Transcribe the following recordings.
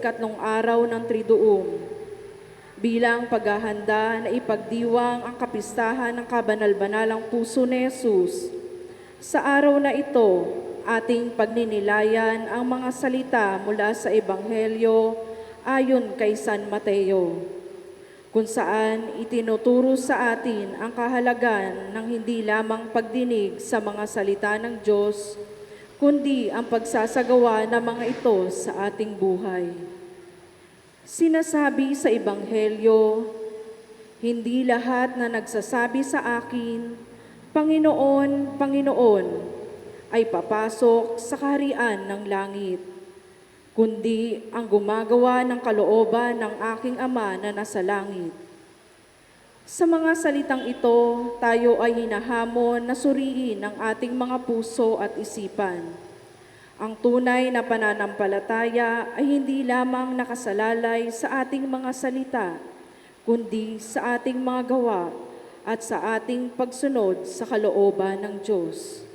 Ikatlong araw ng Triduum, bilang paghahanda na ipagdiwang ang kapistahan ng kabanal-banalang puso ni Jesus. Sa araw na ito, ating pagninilayan ang mga salita mula sa Ebanghelyo ayon kay San Mateo, kung saan itinuturo sa atin ang kahalagan ng hindi lamang pagdinig sa mga salita ng Diyos, kundi ang pagsasagawa ng mga ito sa ating buhay. Sinasabi sa Ebanghelyo, hindi lahat na nagsasabi sa akin, Panginoon, Panginoon, ay papasok sa kaharian ng langit, kundi ang gumagawa ng kalooban ng aking Ama na nasa langit. Sa mga salitang ito, tayo ay hinahamon na suriin ang ating mga puso at isipan. Ang tunay na pananampalataya ay hindi lamang nakasalalay sa ating mga salita, kundi sa ating mga gawa at sa ating pagsunod sa kalooban ng Diyos.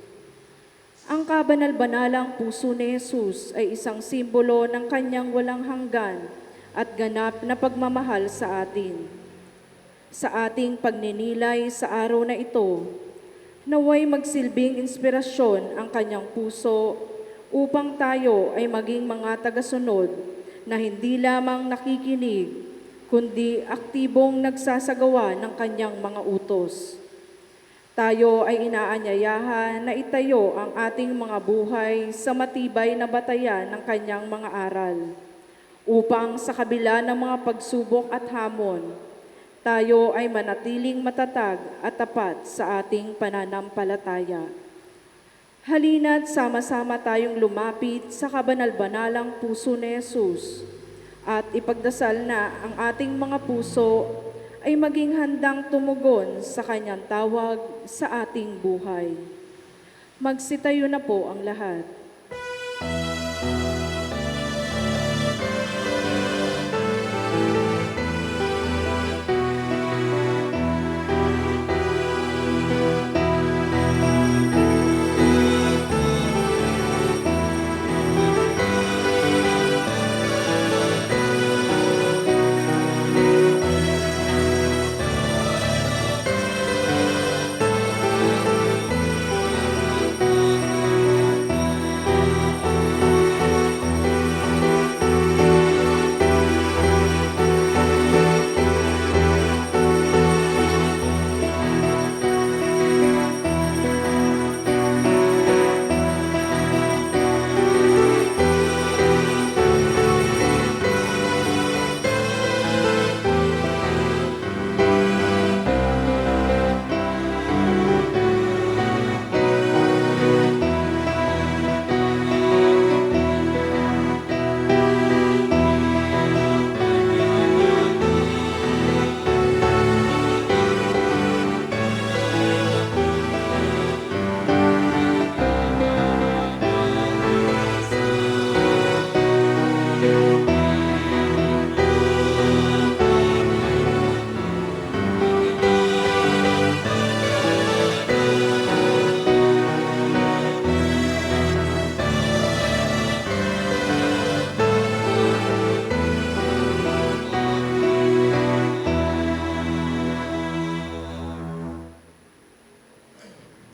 Ang kabanal-banalang puso ni Jesus ay isang simbolo ng kanyang walang hanggan at ganap na pagmamahal sa atin. Sa ating pagninilay sa araw na ito, naway magsilbing inspirasyon ang kanyang puso upang tayo ay maging mga tagasunod na hindi lamang nakikinig, kundi aktibong nagsasagawa ng kanyang mga utos. Tayo ay inaanyayahan na itayo ang ating mga buhay sa matibay na batayan ng kanyang mga aral, upang sa kabila ng mga pagsubok at hamon, tayo ay manatiling matatag at tapat sa ating pananampalataya. Halina't sama-sama tayong lumapit sa kabanal-banalang puso ni Jesus at ipagdasal na ang ating mga puso ay maging handang tumugon sa kanyang tawag sa ating buhay. Magsitayo na po ang lahat.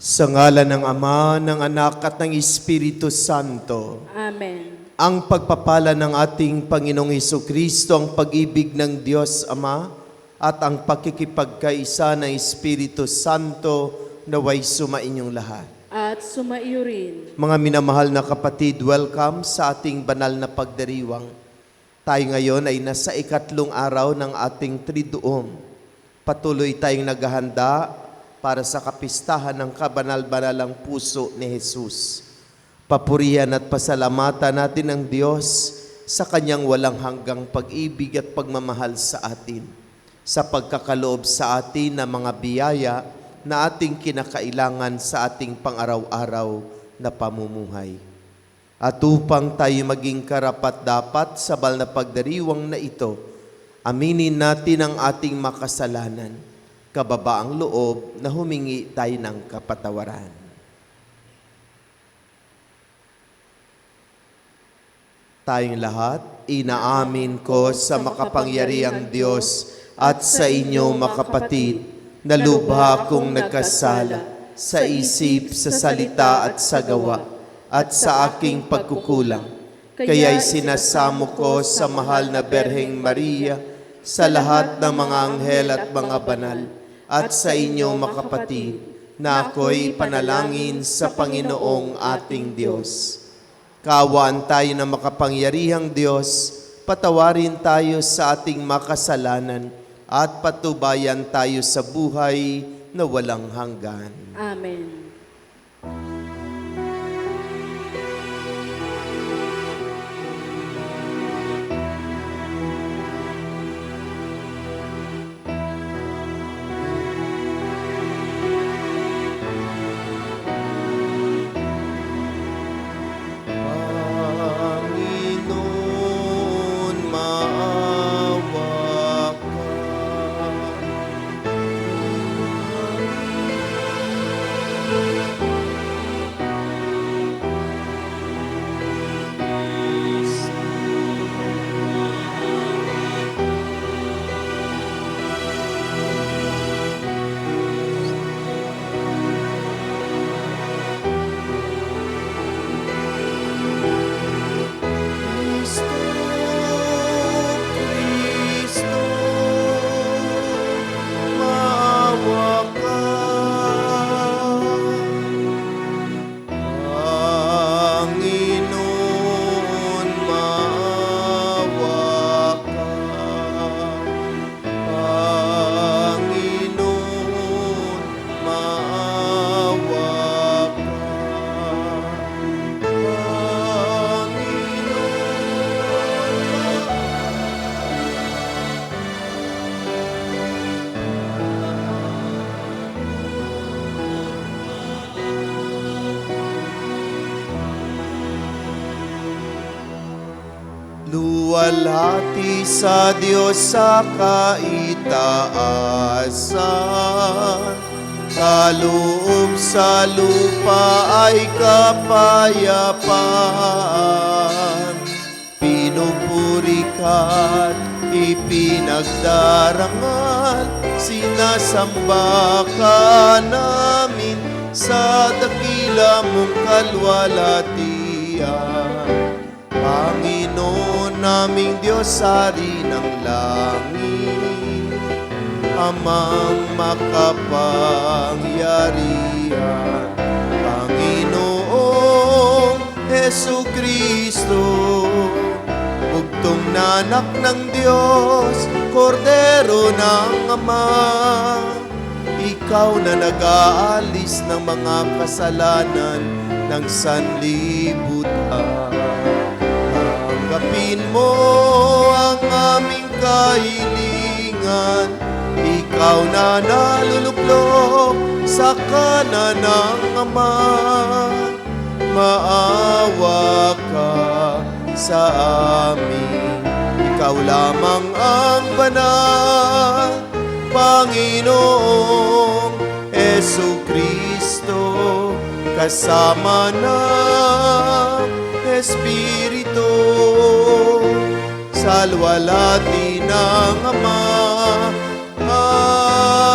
Sa ngalan ng Ama, ng Anak at ng Espiritu Santo. Amen. Ang pagpapala ng ating Panginoong Hesukristo, ang pag-ibig ng Diyos Ama, at ang pakikipagkaisa ng Espiritu Santo naway sumainyong lahat. At sumaiyo rin. Mga minamahal na kapatid, welcome sa ating banal na pagdiriwang. Tayo ngayon ay nasa ikatlong araw ng ating Triduum. Patuloy tayong naghahanda para sa kapistahan ng kabanal-banalang puso ni Jesus. Papurihan at pasalamatan natin ang Diyos sa kanyang walang hanggang pag-ibig at pagmamahal sa atin, sa pagkakaloob sa atin ng mga biyaya na ating kinakailangan sa ating pang-araw-araw na pamumuhay. At upang tayo maging karapat-dapat sa banal na pagdiriwang na ito, aminin natin ang ating makasalanan, kababaang loob na humingi tayo ng kapatawaran. Tayong lahat, inaamin ko sa makapangyarihang Diyos at sa inyo mga kapatid, na lubha akong nagkasala sa isip, sa salita at sa gawa, at sa aking pagkukulang. Kaya'y sinasamo ko sa mahal na Berheng Maria, sa lahat ng mga anghel at mga banal, at sa inyo mga kapatid, na ako'y panalangin sa Panginoong ating Diyos. Kaawaan tayo ng makapangyarihang Diyos, patawarin tayo sa ating makasalanan, at patubayan tayo sa buhay na walang hanggan. Amen. Panginoon, maawa ka. Kristo, Kristo, maawa ka. Panginoon, maawa ka. Panginoon, maawa ka. Luwalhati sa Diyos sa kaitaasan, kaloob sa lupa ay kapayapaan. Pinupuri ka't ipinagdarangal, sinasamba ka namin sa dakila mong kalwalhatian. Panginoon naming Diyos, Hari ng langit, Amang makapangyarihan, Panginoong Jesucristo, bugtong na anak ng Diyos, Kordero ng Ama, ikaw na nag-aalis ng mga kasalanan ng sanlibutan. Tanggapin mo ang aming kahilingan, ikaw na naluluklok sa kanan ng Ama. Maawa ka sa amin, ikaw lamang ang banal, Panginoong Jesucristo, kasama ng Espiritu, sa luwalhati ng Ama.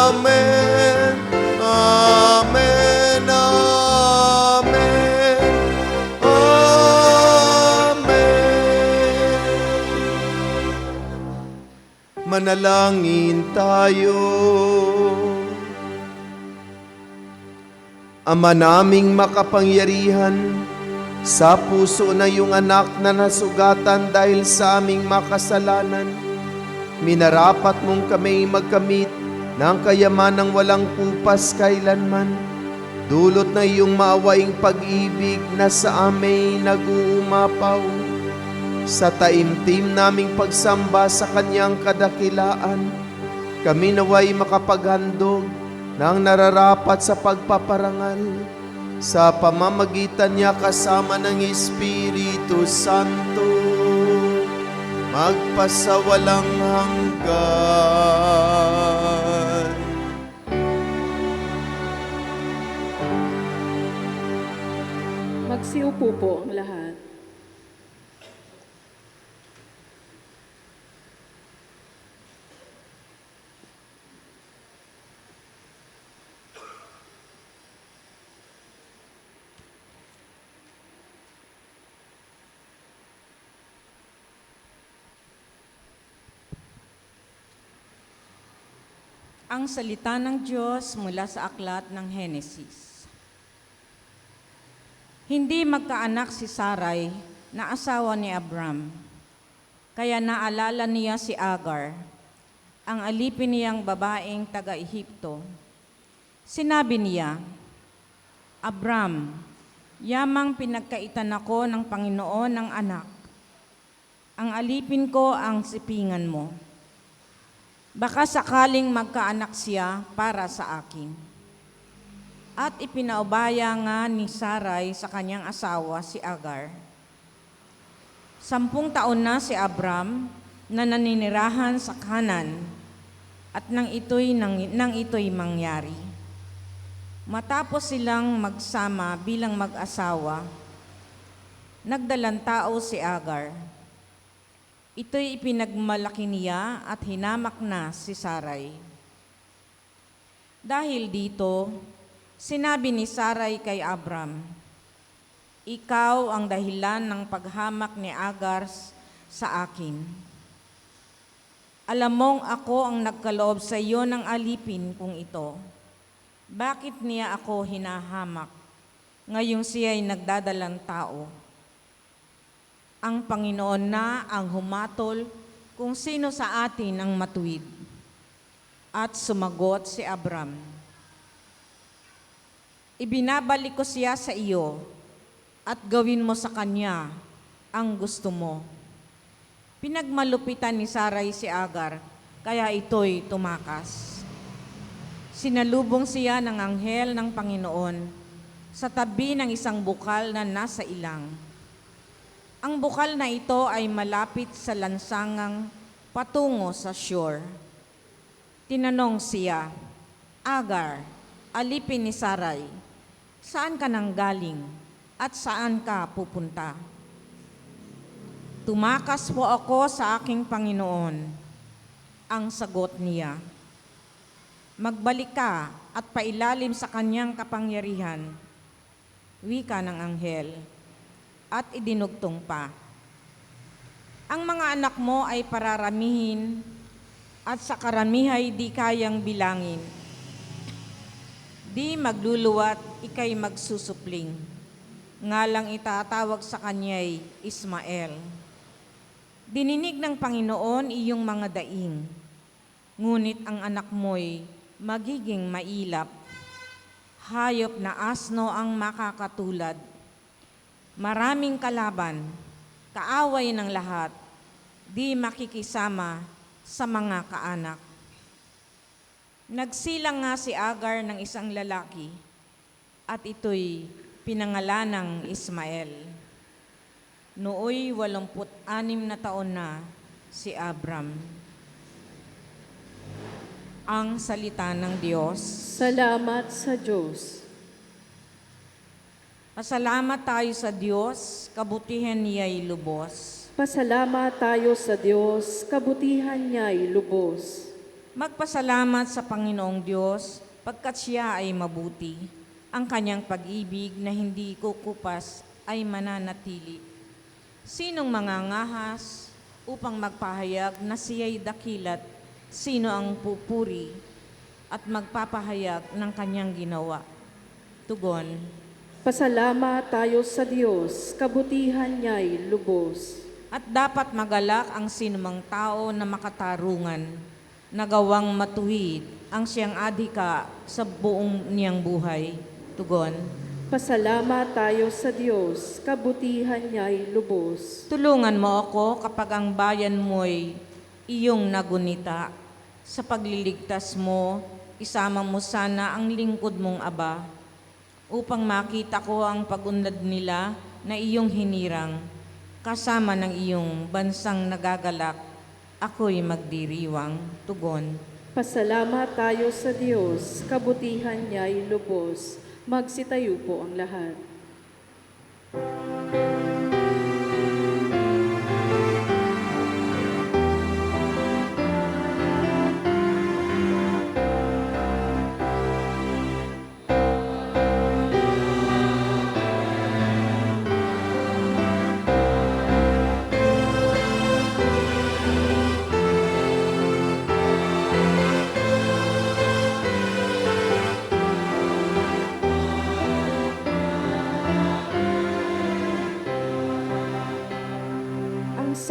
Amen, amen, amen, amen. Manalangin tayo. Ama naming makapangyarihan, sa puso na iyong anak na nasugatan dahil sa aming makasalanan, minarapat mong kami magkamit ng kayamanang walang kupas kailanman, dulot na iyong maawaing pag-ibig na sa amin nag-uumapaw. Sa taimtim naming pagsamba sa kanyang kadakilaan, kami naway makapaghandog ng nararapat sa pagpaparangal, sa pamamagitan niya kasama ng Espiritu Santo, magpasawalang hanggan. Magsiupo po ang lahat. Ang salita ng Diyos mula sa aklat ng Henesis. Hindi magkaanak si Sarai na asawa ni Abram, kaya naalala niya si Agar, ang alipin niyang babaeng taga-Ehipto. Sinabi niya, Abram, yamang pinagkaitan ako ng Panginoon ng anak. Ang alipin ko ang sipingan mo. Baka sakaling magkaanak siya para sa akin. At ipinaubaya nga ni Sarai sa kanyang asawa si Agar. 10 taon na si Abram na naninirahan sa Kanan at nang ito'y mangyari. Matapos silang magsama bilang mag-asawa, nagdalang tao si Agar. Ito'y ipinagmalaki niya at hinamak na si Sarai. Dahil dito, sinabi ni Sarai kay Abram, ikaw ang dahilan ng paghamak ni Agar sa akin. Alam mong ako ang nagkaloob sa iyo ng alipin kong ito. Bakit niya ako hinahamak ngayong siya'y nagdadalang tao? Ang Panginoon na ang humatol kung sino sa atin ang matuwid. At sumagot si Abram, ibinabalik ko siya sa iyo at gawin mo sa kanya ang gusto mo. Pinagmalupitan ni Sarai si Agar, kaya ito'y tumakas. Sinalubong siya ng anghel ng Panginoon sa tabi ng isang bukal na nasa ilang. Ang bukal na ito ay malapit sa lansangang patungo sa shore. Tinanong siya, Agar, alipin ni Sarai, saan ka nang galing at saan ka pupunta? Tumakas po ako sa aking Panginoon. Ang sagot niya, magbalik ka at pailalim sa kanyang kapangyarihan. Wika ng anghel. At idinugtong pa. Ang mga anak mo ay pararamihin at sa karamihay di kayang bilangin. Di magluluwat, ikay magsusupling. Ngalang itatawag sa kanya'y Ismael. Dininig ng Panginoon iyong mga daing, ngunit ang anak mo'y magiging mailap. Hayop na asno ang makakatulad. Maraming kalaban, kaaway ng lahat, di makikisama sa mga kaanak. Nagsilang nga si Agar ng isang lalaki at ito'y pinangalan ng Ismael. Nooy 86 na taon na si Abram. Ang salita ng Diyos. Salamat sa Diyos. Pasalamat tayo sa Diyos, kabutihan niya'y lubos. Pasalamat tayo sa Diyos, kabutihan niya'y lubos. Magpasalamat sa Panginoong Diyos, pagkat siya ay mabuti. Ang kanyang pag-ibig na hindi kukupas ay mananatili. Sinong mangangahas upang magpahayag na siya'y dakilat, sino ang pupuri at magpapahayag ng kanyang ginawa? Tugon. Pasalamat tayo sa Diyos, kabutihan niya'y lubos. At dapat magalak ang sinumang tao na makatarungan, nagawang matuwid ang siyang adhika sa buong niyang buhay. Tugon. Pasalamat tayo sa Diyos, kabutihan niya'y lubos. Tulungan mo ako kapag ang bayan mo'y iyong nagunita. Sa pagliligtas mo, isama mo sana ang lingkod mong Aba, upang makita ko ang pag-unlad nila na iyong hinirang, kasama ng iyong bansang nagagalak, ako'y magdiriwang. Tugon. Pasalamat tayo sa Diyos, kabutihan niya'y lubos. Magsitayo po ang lahat.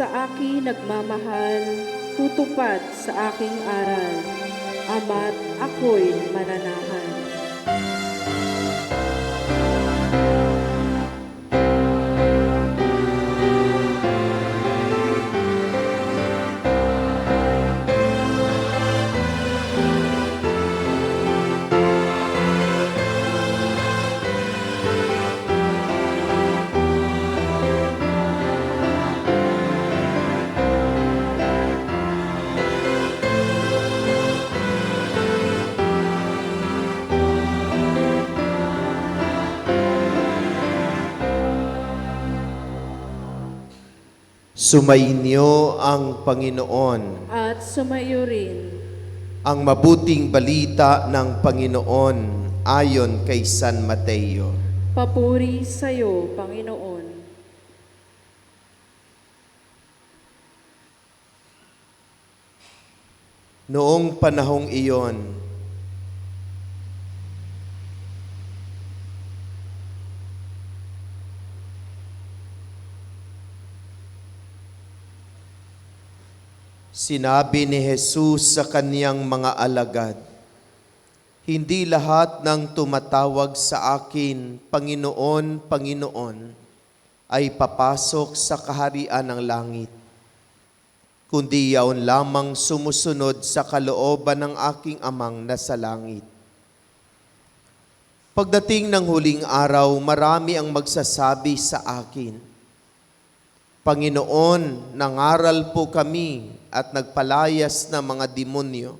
sa akin nagmamahal, tutupad sa aking aral, ama't ako'y mananahan. Sumainyo ang Panginoon. At sumayo rin, Ang mabuting balita ng Panginoon ayon kay San Mateo. papuri sa iyo, Panginoon. Noong panahong iyon, sinabi ni Jesus sa kaniyang mga alagad, "Hindi lahat ng tumatawag sa akin, Panginoon, Panginoon, ay papasok sa kaharian ng langit, kundi yaon lamang sumusunod sa kalooban ng aking Amang nasa langit. Pagdating ng huling araw, marami ang magsasabi sa akin, Panginoon, nangaral po kami at nagpalayas ng mga demonyo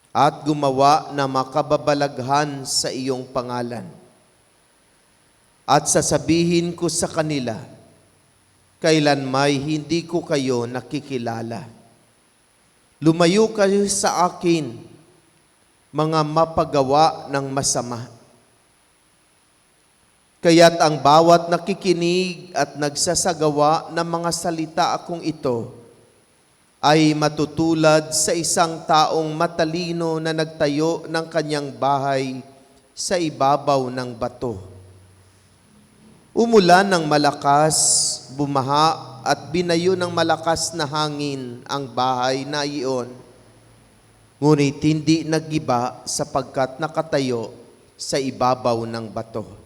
at gumawa na makababalaghan sa iyong pangalan. At sasabihin ko sa kanila, kailan may hindi ko kayo nakikilala. Lumayo kayo sa akin, mga mapagawa ng masama. Kaya't ang bawat nakikinig at nagsasagawa ng mga salita akong ito ay matutulad sa isang taong matalino na nagtayo ng kanyang bahay sa ibabaw ng bato. Umulan ng malakas, bumaha at binayo ng malakas na hangin ang bahay na iyon. Ngunit hindi nagiba sapagkat nakatayo sa ibabaw ng bato.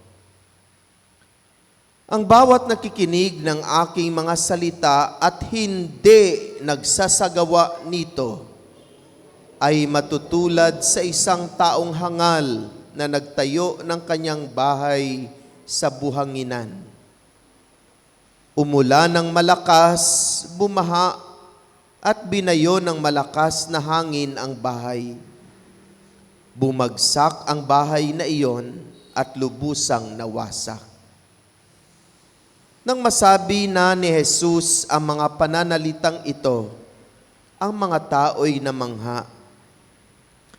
Ang bawat nakikinig ng aking mga salita at hindi nagsasagawa nito ay matutulad sa isang taong hangal na nagtayo ng kanyang bahay sa buhanginan. Umulan ng malakas, bumaha at binayo ng malakas na hangin ang bahay. Bumagsak ang bahay na iyon at lubusang nawasak. Nang masabi na ni Jesus ang mga pananalitang ito, ang mga tao'y namangha,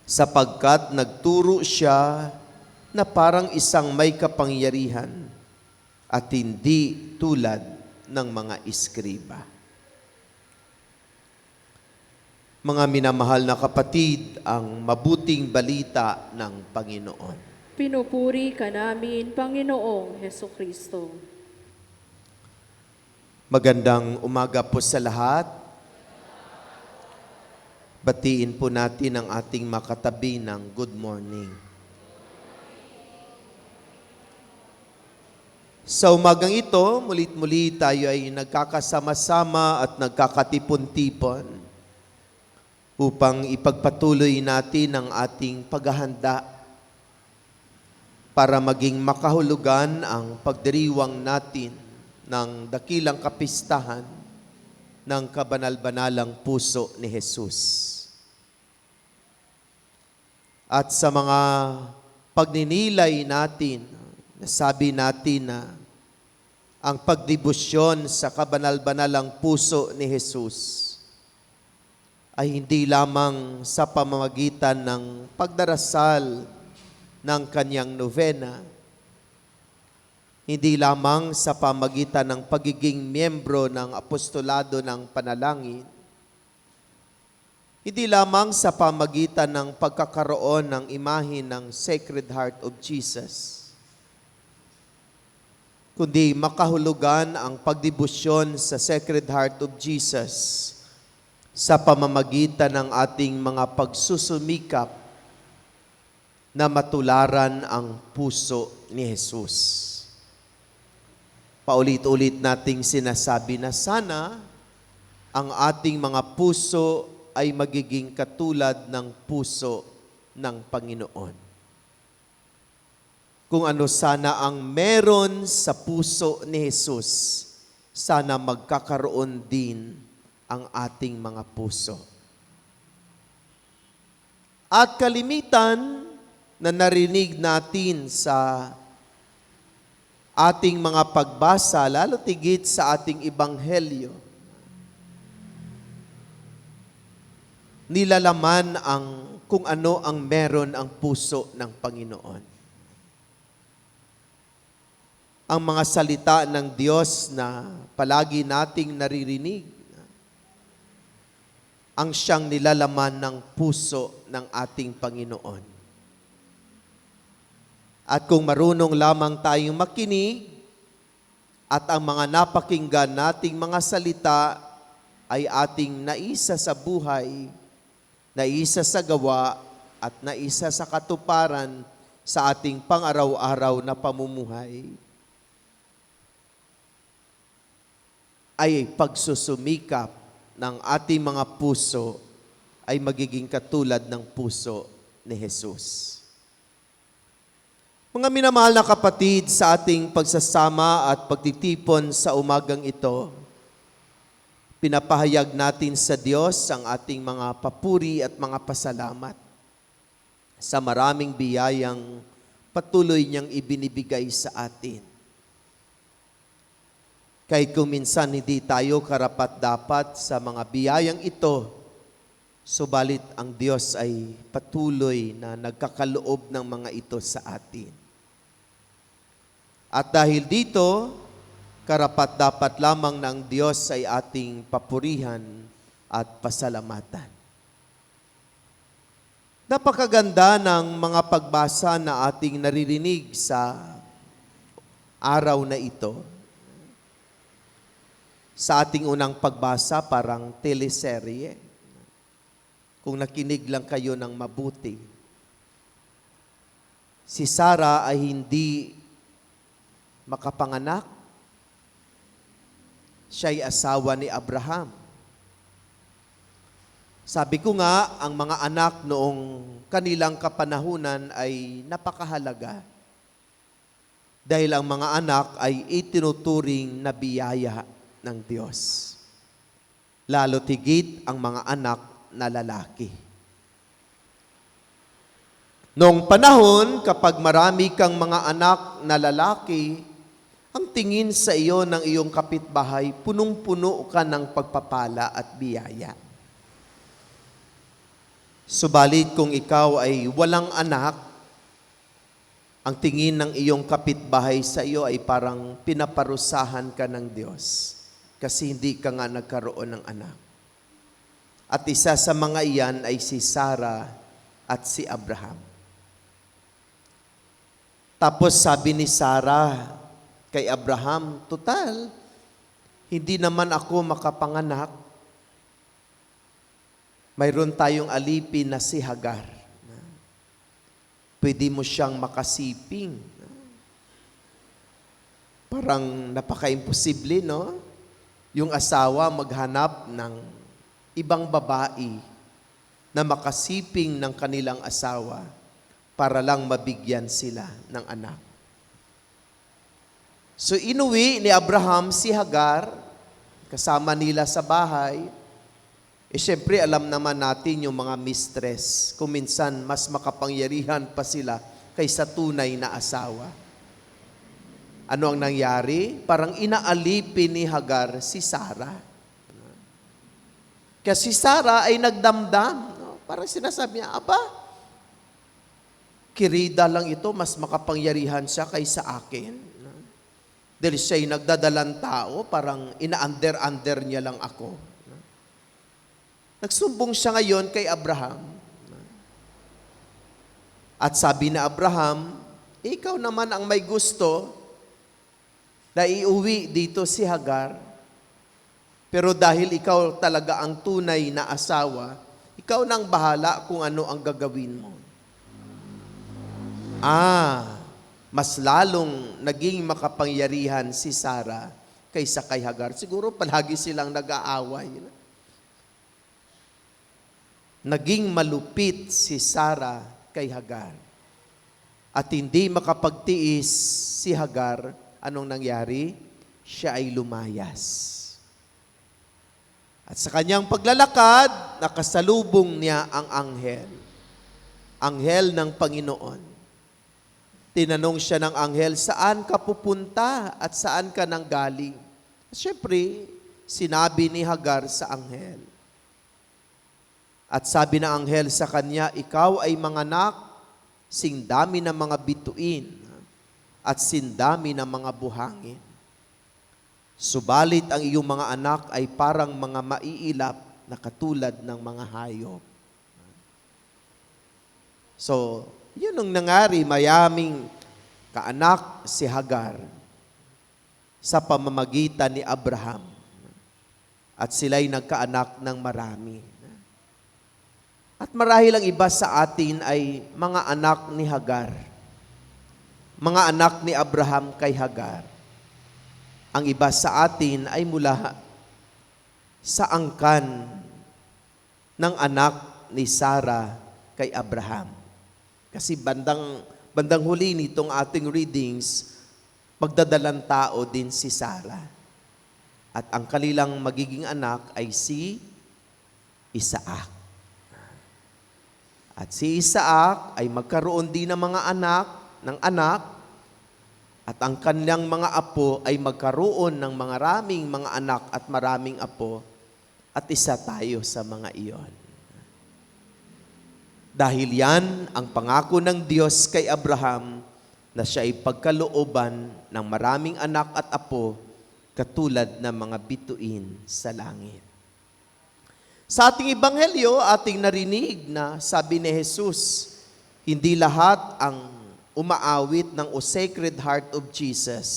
sapagkat nagturo siya na parang isang may kapangyarihan at hindi tulad ng mga iskriba. Mga minamahal na kapatid, ang mabuting balita ng Panginoon. Pinupuri ka namin, Panginoong Hesukristo. Magandang umaga po sa lahat. Batiin po natin ang ating makatabi ng good morning. Sa umagang ito, mulit-muli tayo ay nagkakasama-sama at nagkakatipon-tipon upang ipagpatuloy natin ang ating paghahanda para maging makahulugan ang pagdiriwang natin ng dakilang kapistahan ng kabanal-banalang puso ni Jesus. At sa mga pagninilay natin, nasabi natin na ang pagdebosyon sa kabanal-banalang puso ni Jesus ay hindi lamang sa pamamagitan ng pagdarasal ng kanyang novena, hindi lamang sa pamagitan ng pagiging miyembro ng apostolado ng panalangin, hindi lamang sa pamagitan ng pagkakaroon ng imahe ng Sacred Heart of Jesus, kundi makahulugan ang pagdebosyon sa Sacred Heart of Jesus sa pamamagitan ng ating mga pagsusumikap na matularan ang puso ni Jesus. Paulit-ulit nating sinasabi na sana ang ating mga puso ay magiging katulad ng puso ng Panginoon. Kung ano sana ang meron sa puso ni Jesus, sana magkakaroon din ang ating mga puso. At kalimitan na narinig natin sa ating mga pagbasa, lalo tigit sa ating ebanghelyo, nilalaman ang kung ano ang meron ang puso ng Panginoon. Ang mga salita ng Diyos na palagi nating naririnig, ang siyang nilalaman ng puso ng ating Panginoon. At kung marunong lamang tayong makinig at ang mga napakinggan nating mga salita ay ating naisa sa buhay, naisa sa gawa, at naisa sa katuparan sa ating pang-araw-araw na pamumuhay, ay pagsusumikap ng ating mga puso ay magiging katulad ng puso ni Jesus. Mga minamahal na kapatid, sa ating pagsasama at pagtitipon sa umagang ito, pinapahayag natin sa Diyos ang ating mga papuri at mga pasalamat sa maraming biyayang patuloy niyang ibinibigay sa atin. Kahit kung minsan hindi tayo karapat-dapat sa mga biyayang ito, subalit ang Diyos ay patuloy na nagkakaloob ng mga ito sa atin. At dahil dito, karapat-dapat lamang ng Diyos ay ating papurihan at pasalamatan. Napakaganda ng mga pagbasa na ating naririnig sa araw na ito. Sa ating unang pagbasa, parang teleserye. Kung nakinig lang kayo ng mabuti. Si Sarah ay hindi makapanganak. Siya'y asawa ni Abraham. Sabi ko nga, ang mga anak noong kanilang kapanahunan ay napakahalaga. Dahil ang mga anak ay itinuturing na biyaya ng Diyos. Lalo tigit ang mga anak na lalaki. Noong panahon, kapag marami kang mga anak na lalaki, ang tingin sa iyo ng iyong kapitbahay, punong-puno ka ng pagpapala at biyaya. Subalit kung ikaw ay walang anak, ang tingin ng iyong kapitbahay sa iyo ay parang pinaparusahan ka ng Diyos kasi hindi ka nga nagkaroon ng anak. At isa sa mga iyan ay si Sarah at si Abraham. Tapos sabi ni Sarah kay Abraham, total, hindi naman ako makapanganak. Mayroon tayong alipin na si Hagar. Pwede mo siyang makasiping. Parang napaka-imposible, no? Yung asawa maghanap ng ibang babae na makasiping ng kanilang asawa para lang mabigyan sila ng anak. So inuwi ni Abraham si Hagar, kasama nila sa bahay. Siyempre alam naman natin yung mga mistress, kung minsan mas makapangyarihan pa sila kaysa tunay na asawa. Ano ang nangyari? Parang inaalipin ni Hagar si Sarah. Kasi si Sarah ay nagdamdam. No? Parang sinasabi niya, aba, kirida lang ito, mas makapangyarihan siya kaysa akin. Dahil siya'y nagdadalang tao, parang ina-under niya lang ako. Nagsumbong siya ngayon kay Abraham. At sabi na Abraham, ikaw naman ang may gusto na iuwi dito si Hagar. Pero dahil ikaw talaga ang tunay na asawa, ikaw nang bahala kung ano ang gagawin mo. Mas lalong naging makapangyarihan si Sarah kaysa kay Hagar. Siguro palagi silang nag-aaway. Naging malupit si Sarah kay Hagar. At hindi makapagtiis si Hagar, anong nangyari? Siya ay lumayas. At sa kanyang paglalakad, nakasalubong niya ang anghel. Anghel ng Panginoon. Tinanong siya ng anghel, saan ka pupunta at saan ka nanggaling? Siyempre, sinabi ni Hagar sa anghel. At sabi ng anghel sa kanya, ikaw ay manganak, sindami ng mga bituin at sindami ng mga buhangin. Subalit ang iyong mga anak ay parang mga maiilap na katulad ng mga hayop. So, yun ang nangyari, mayaming kaanak si Hagar sa pamamagitan ni Abraham. At sila'y nagkaanak ng marami. At marahil ang iba sa atin ay mga anak ni Hagar. Mga anak ni Abraham kay Hagar. Ang iba sa atin ay mula sa angkan ng anak ni Sarah kay Abraham. Kasi bandang huli nitong ating readings, magdadalang tao din si Sarah. At ang kanilang magiging anak ay si Isaac. At si Isaac ay magkaroon din ng mga anak, at ang kanyang mga apo ay magkaroon ng maraming mga anak at maraming apo, at isa tayo sa mga iyon. Dahil yan ang pangako ng Diyos kay Abraham na siya ay pagkalooban ng maraming anak at apo katulad ng mga bituin sa langit. Sa ating ebanghelyo, ating narinig na sabi ni Jesus, hindi lahat ang umaawit ng O Sacred Heart of Jesus.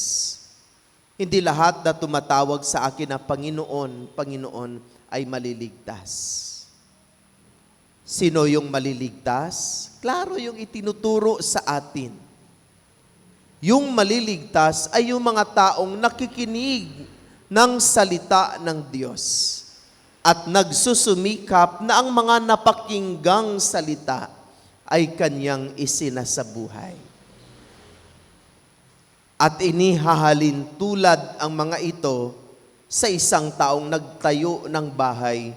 Hindi lahat na tumatawag sa akin na Panginoon, Panginoon ay maliligtas. Sino yung maliligtas? Klaro yung itinuturo sa atin. Yung maliligtas ay yung mga taong nakikinig ng salita ng Diyos at nagsusumikap na ang mga napakinggang salita ay kanyang isinasabuhay. At inihahalin tulad ang mga ito sa isang taong nagtayo ng bahay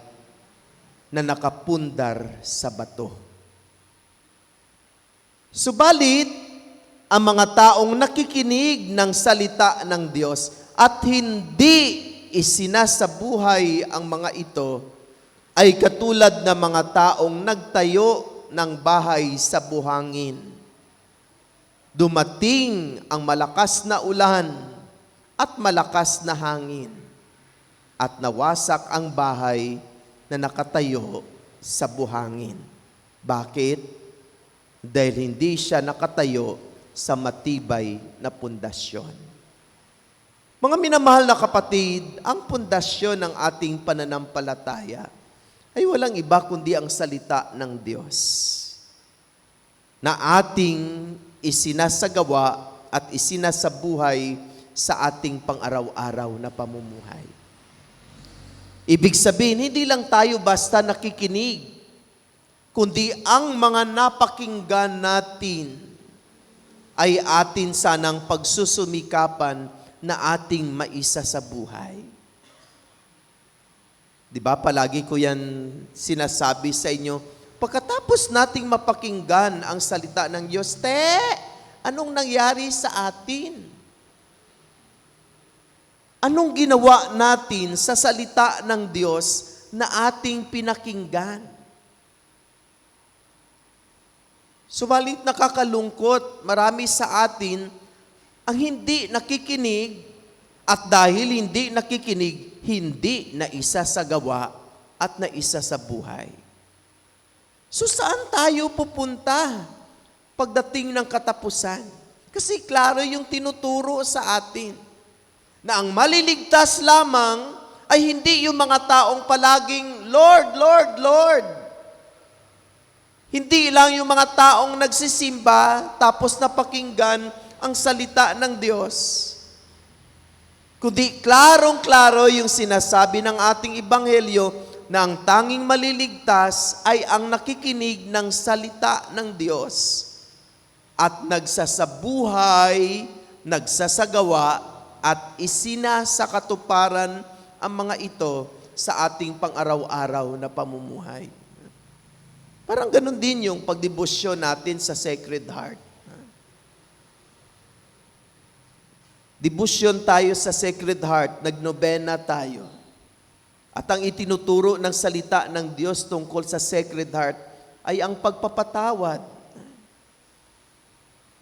na nakapundar sa bato. Subalit, ang mga taong nakikinig ng salita ng Diyos at hindi isinasabuhay ang mga ito ay katulad ng mga taong nagtayo ng bahay sa buhangin. Dumating ang malakas na ulan at malakas na hangin at nawasak ang bahay na nakatayo sa buhangin. Bakit? Dahil hindi siya nakatayo sa matibay na pundasyon. Mga minamahal na kapatid, ang pundasyon ng ating pananampalataya ay walang iba kundi ang salita ng Diyos na ating isinasagawa at isinasabuhay sa ating pang-araw-araw na pamumuhay. Ibig sabihin, hindi lang tayo basta nakikinig, kundi ang mga napakinggan natin ay atin sanang pagsusumikapan na ating maisa sa buhay. Di ba, palagi ko yan sinasabi sa inyo, pagkatapos nating mapakinggan ang salita ng Diyos, anong nangyari sa atin? Anong ginawa natin sa salita ng Diyos na ating pinakinggan? Subalit nakakalungkot, marami sa atin ang hindi nakikinig at dahil hindi nakikinig, hindi na isa sa gawa at na isa sa buhay. So saan tayo pupunta pagdating ng katapusan? Kasi klaro yung tinuturo sa atin. na ang maliligtas lamang ay hindi yung mga taong palaging, Lord, Lord, Lord. Hindi lang yung mga taong nagsisimba tapos napakinggan ang salita ng Diyos. Kundi klarong-klaro yung sinasabi ng ating ebanghelyo na ang tanging maliligtas ay ang nakikinig ng salita ng Diyos at nagsasabuhay, nagsasagawa at isinasakatuparan ang mga ito sa ating pang-araw-araw na pamumuhay. Parang ganun din yung pagdebosyon natin sa Sacred Heart. Debosyon tayo sa Sacred Heart, nagnobena tayo. At ang itinuturo ng salita ng Diyos tungkol sa Sacred Heart ay ang pagpapatawad.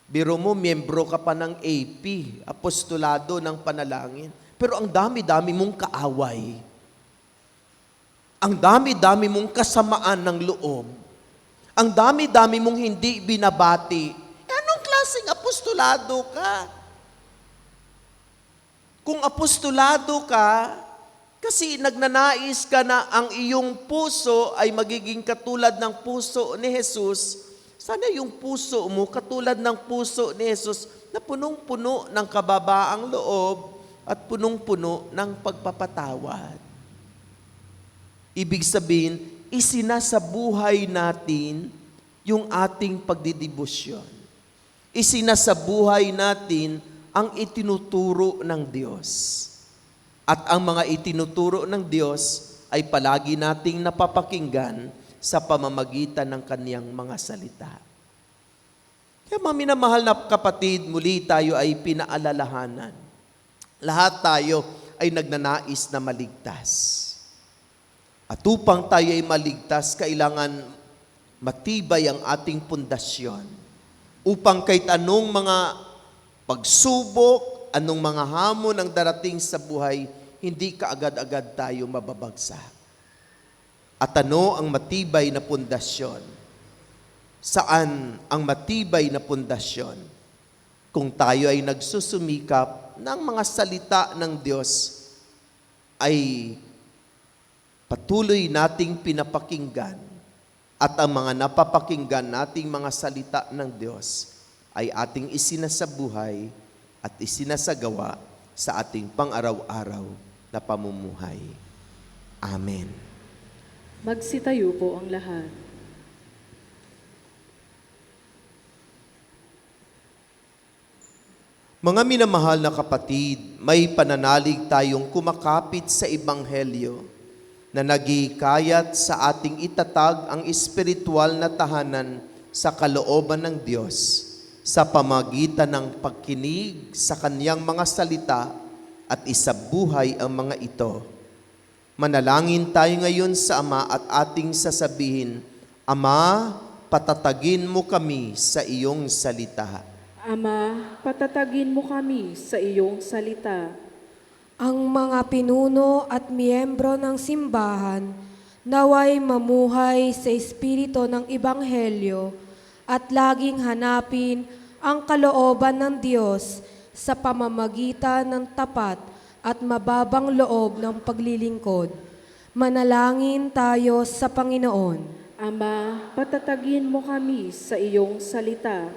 Biro mo, miyembro ka pa ng AP, apostolado ng panalangin. Pero ang dami-dami mong kaaway. Ang dami-dami mong kasamaan ng loob. Ang dami-dami mong hindi binabati. Anong klaseng apostolado ka? Kung apostolado ka, kasi nagnanais ka na ang iyong puso ay magiging katulad ng puso ni Jesus, sana yung puso mo katulad ng puso ni Jesus na punong-puno ng kababaang loob at punong-puno ng pagpapatawad. Ibig sabihin, isinasabuhay natin yung ating pagdidibusyon. Isinasabuhay natin ang itinuturo ng Diyos. At ang mga itinuturo ng Diyos ay palagi nating napapakinggan sa pamamagitan ng kaniyang mga salita. Kaya mga minamahal na kapatid, muli tayo ay pinaalalahanan. Lahat tayo ay nagnanais na maligtas. At upang tayo ay maligtas, kailangan matibay ang ating pundasyon. Upang kahit anong mga pagsubok, anong mga hamon ang darating sa buhay, hindi kaagad-agad tayo mababagsak. At ano ang matibay na pundasyon? Saan ang matibay na pundasyon? Kung tayo ay nagsusumikap ng mga salita ng Diyos, ay patuloy nating pinapakinggan at ang mga napapakinggan nating mga salita ng Diyos ay ating isinasabuhay at isinasagawa sa ating pang-araw-araw na pamumuhay. Amen. Magsitayo po ang lahat. Mga minamahal na kapatid, may pananalig tayong kumakapit sa Ebanghelyo na nagikayat sa ating itatag ang espiritual na tahanan sa kalooban ng Diyos sa pamagitan ng pagkinig sa Kaniyang mga salita at isabuhay ang mga ito. Manalangin tayo ngayon sa Ama at ating sasabihin, Ama, patatagin mo kami sa iyong salita. Ama, patatagin mo kami sa iyong salita. Ang mga pinuno at miyembro ng simbahan naway mamuhay sa espiritu ng Ebanghelyo at laging hanapin ang kalooban ng Diyos sa pamamagitan ng tapat at mababang loob ng paglilingkod. Manalangin tayo sa Panginoon. Ama, patatagin mo kami sa iyong salita.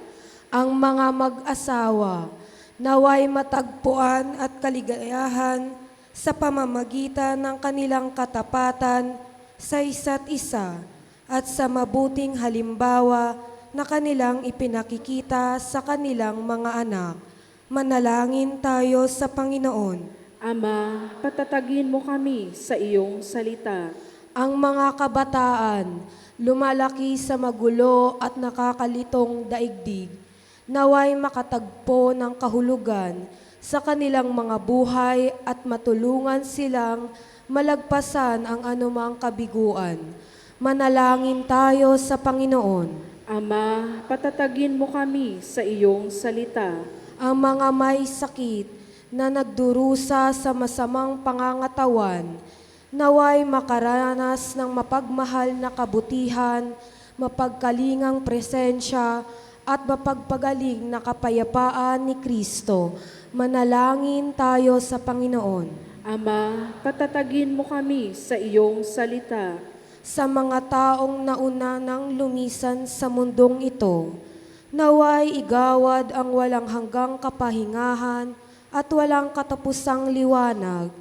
Ang mga mag-asawa naway matagpuan at kaligayahan sa pamamagitan ng kanilang katapatan sa isa't isa at sa mabuting halimbawa na kanilang ipinakikita sa kanilang mga anak. Manalangin tayo sa Panginoon. Ama, patatagin mo kami sa iyong salita. Ang mga kabataan lumalaki sa magulo at nakakalitong daigdig, naway makatagpo ng kahulugan sa kanilang mga buhay at matulungan silang malagpasan ang anumang kabiguan. Manalangin tayo sa Panginoon. Ama, patatagin mo kami sa iyong salita. Ang mga may sakit na nagdurusa sa masamang pangangatawan, naway makaranas ng mapagmahal na kabutihan, mapagkalingang presensya, at mapagpagaling na kapayapaan ni Kristo. Manalangin tayo sa Panginoon. Ama, patatagin mo kami sa iyong salita. Sa mga taong nauna nang lumisan sa mundong ito, naway igawad ang walang hanggang kapahingahan at walang katapusang liwanag.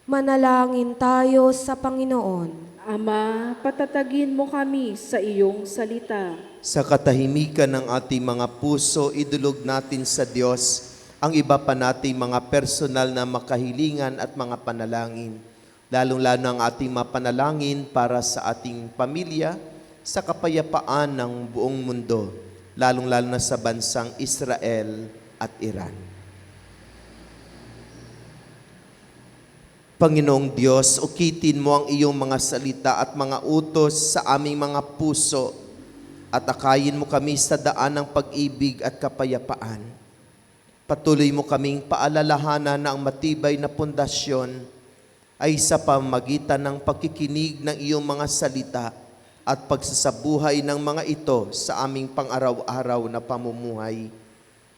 Manalangin tayo sa Panginoon. Ama, patatagin mo kami sa iyong salita. Sa katahimikan ng ating mga puso, idulog natin sa Diyos ang iba pa nating mga personal na makahilingan at mga panalangin. Lalong-lalo ang ating mapanalangin para sa ating pamilya, sa kapayapaan ng buong mundo, lalong-lalo na sa bansang Israel at Iran. Panginoong Diyos, ukitin mo ang iyong mga salita at mga utos sa aming mga puso at akayin mo kami sa daan ng pag-ibig at kapayapaan. Patuloy mo kaming paalalahanan na ang matibay na pundasyon ay sa pamamagitan ng pagkikinig ng iyong mga salita at pagsasabuhay ng mga ito sa aming pang-araw-araw na pamumuhay.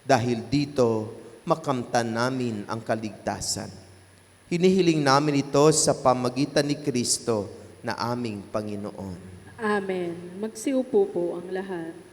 Dahil dito, makamtan namin ang kaligtasan. Hinihiling namin ito sa pamamagitan ni Kristo na aming Panginoon. Amen. Magsiupo po ang lahat.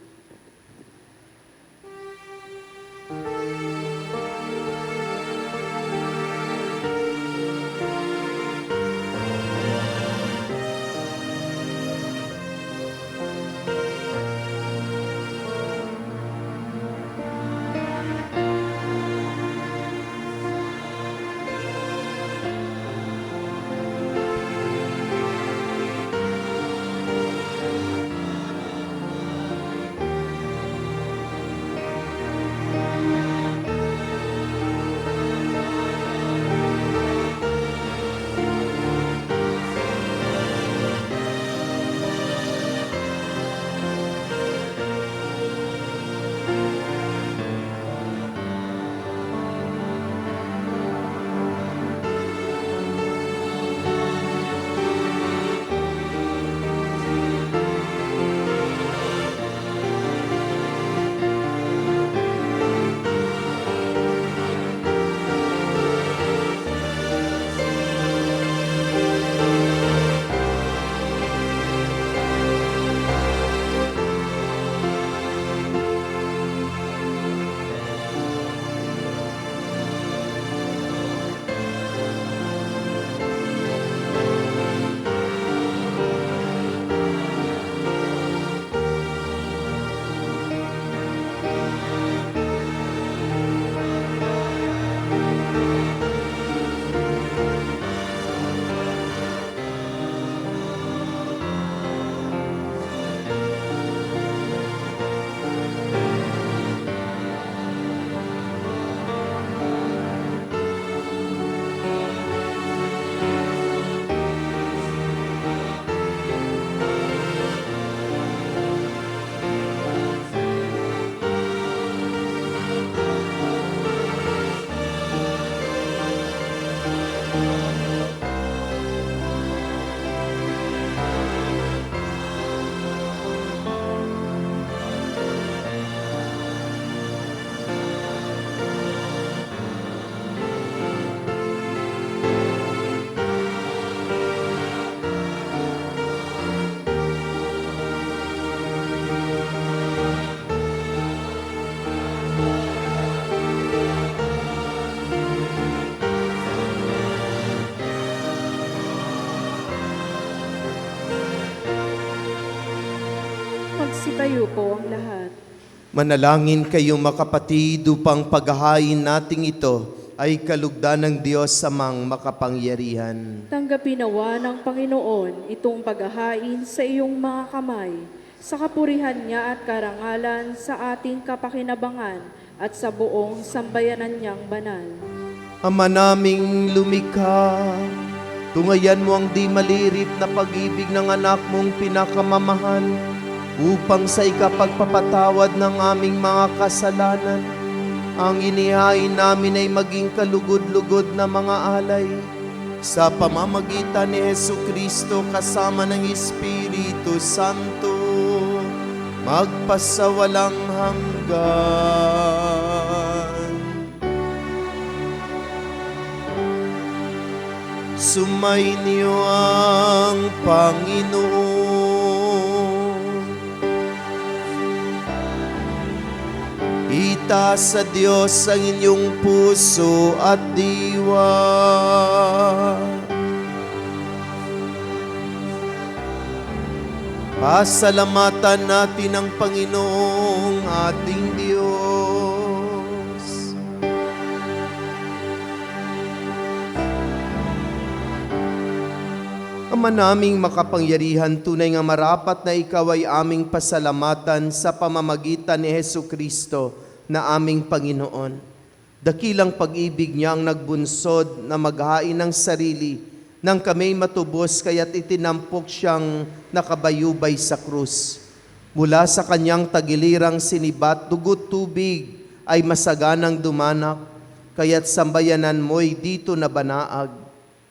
Magsitayo po ang lahat. Manalangin kayo mga kapatid upang paghahain nating ito ay kalugdan ng Diyos Amang makapangyarihan. Tanggapin nawa ng Panginoon itong paghahain sa iyong mga kamay, sa kapurihan niya at karangalan sa ating kapakinabangan at sa buong sambayanan niyang banal. Ama naming lumikha, tungayan mo ang di malirip na pag-ibig ng anak mong pinakamamahal upang sa ikapagpapatawad ng aming mga kasalanan, ang inihain namin ay maging kalugod-lugod na mga alay sa pamamagitan ni Jesu Kristo kasama ng Espiritu Santo magpasawalang hanggan. Sumainyo ang Panginoon. Itaas sa Diyos ang inyong puso at diwa. Pasalamatan natin ang Panginoong ating Diyos. Ama naming makapangyarihan, tunay nga marapat na ikaw ay aming pasalamatan sa pamamagitan ni Hesukristo na aming Panginoon. Dakilang pag-ibig niya ang nagbunsod na maghain ng sarili nang kami matubos, kaya't itinampok siyang nakabayubay sa krus. Mula sa kanyang tagilirang sinibat, dugot tubig ay masaganang dumanak, kaya't sambayanan mo'y dito na banaag.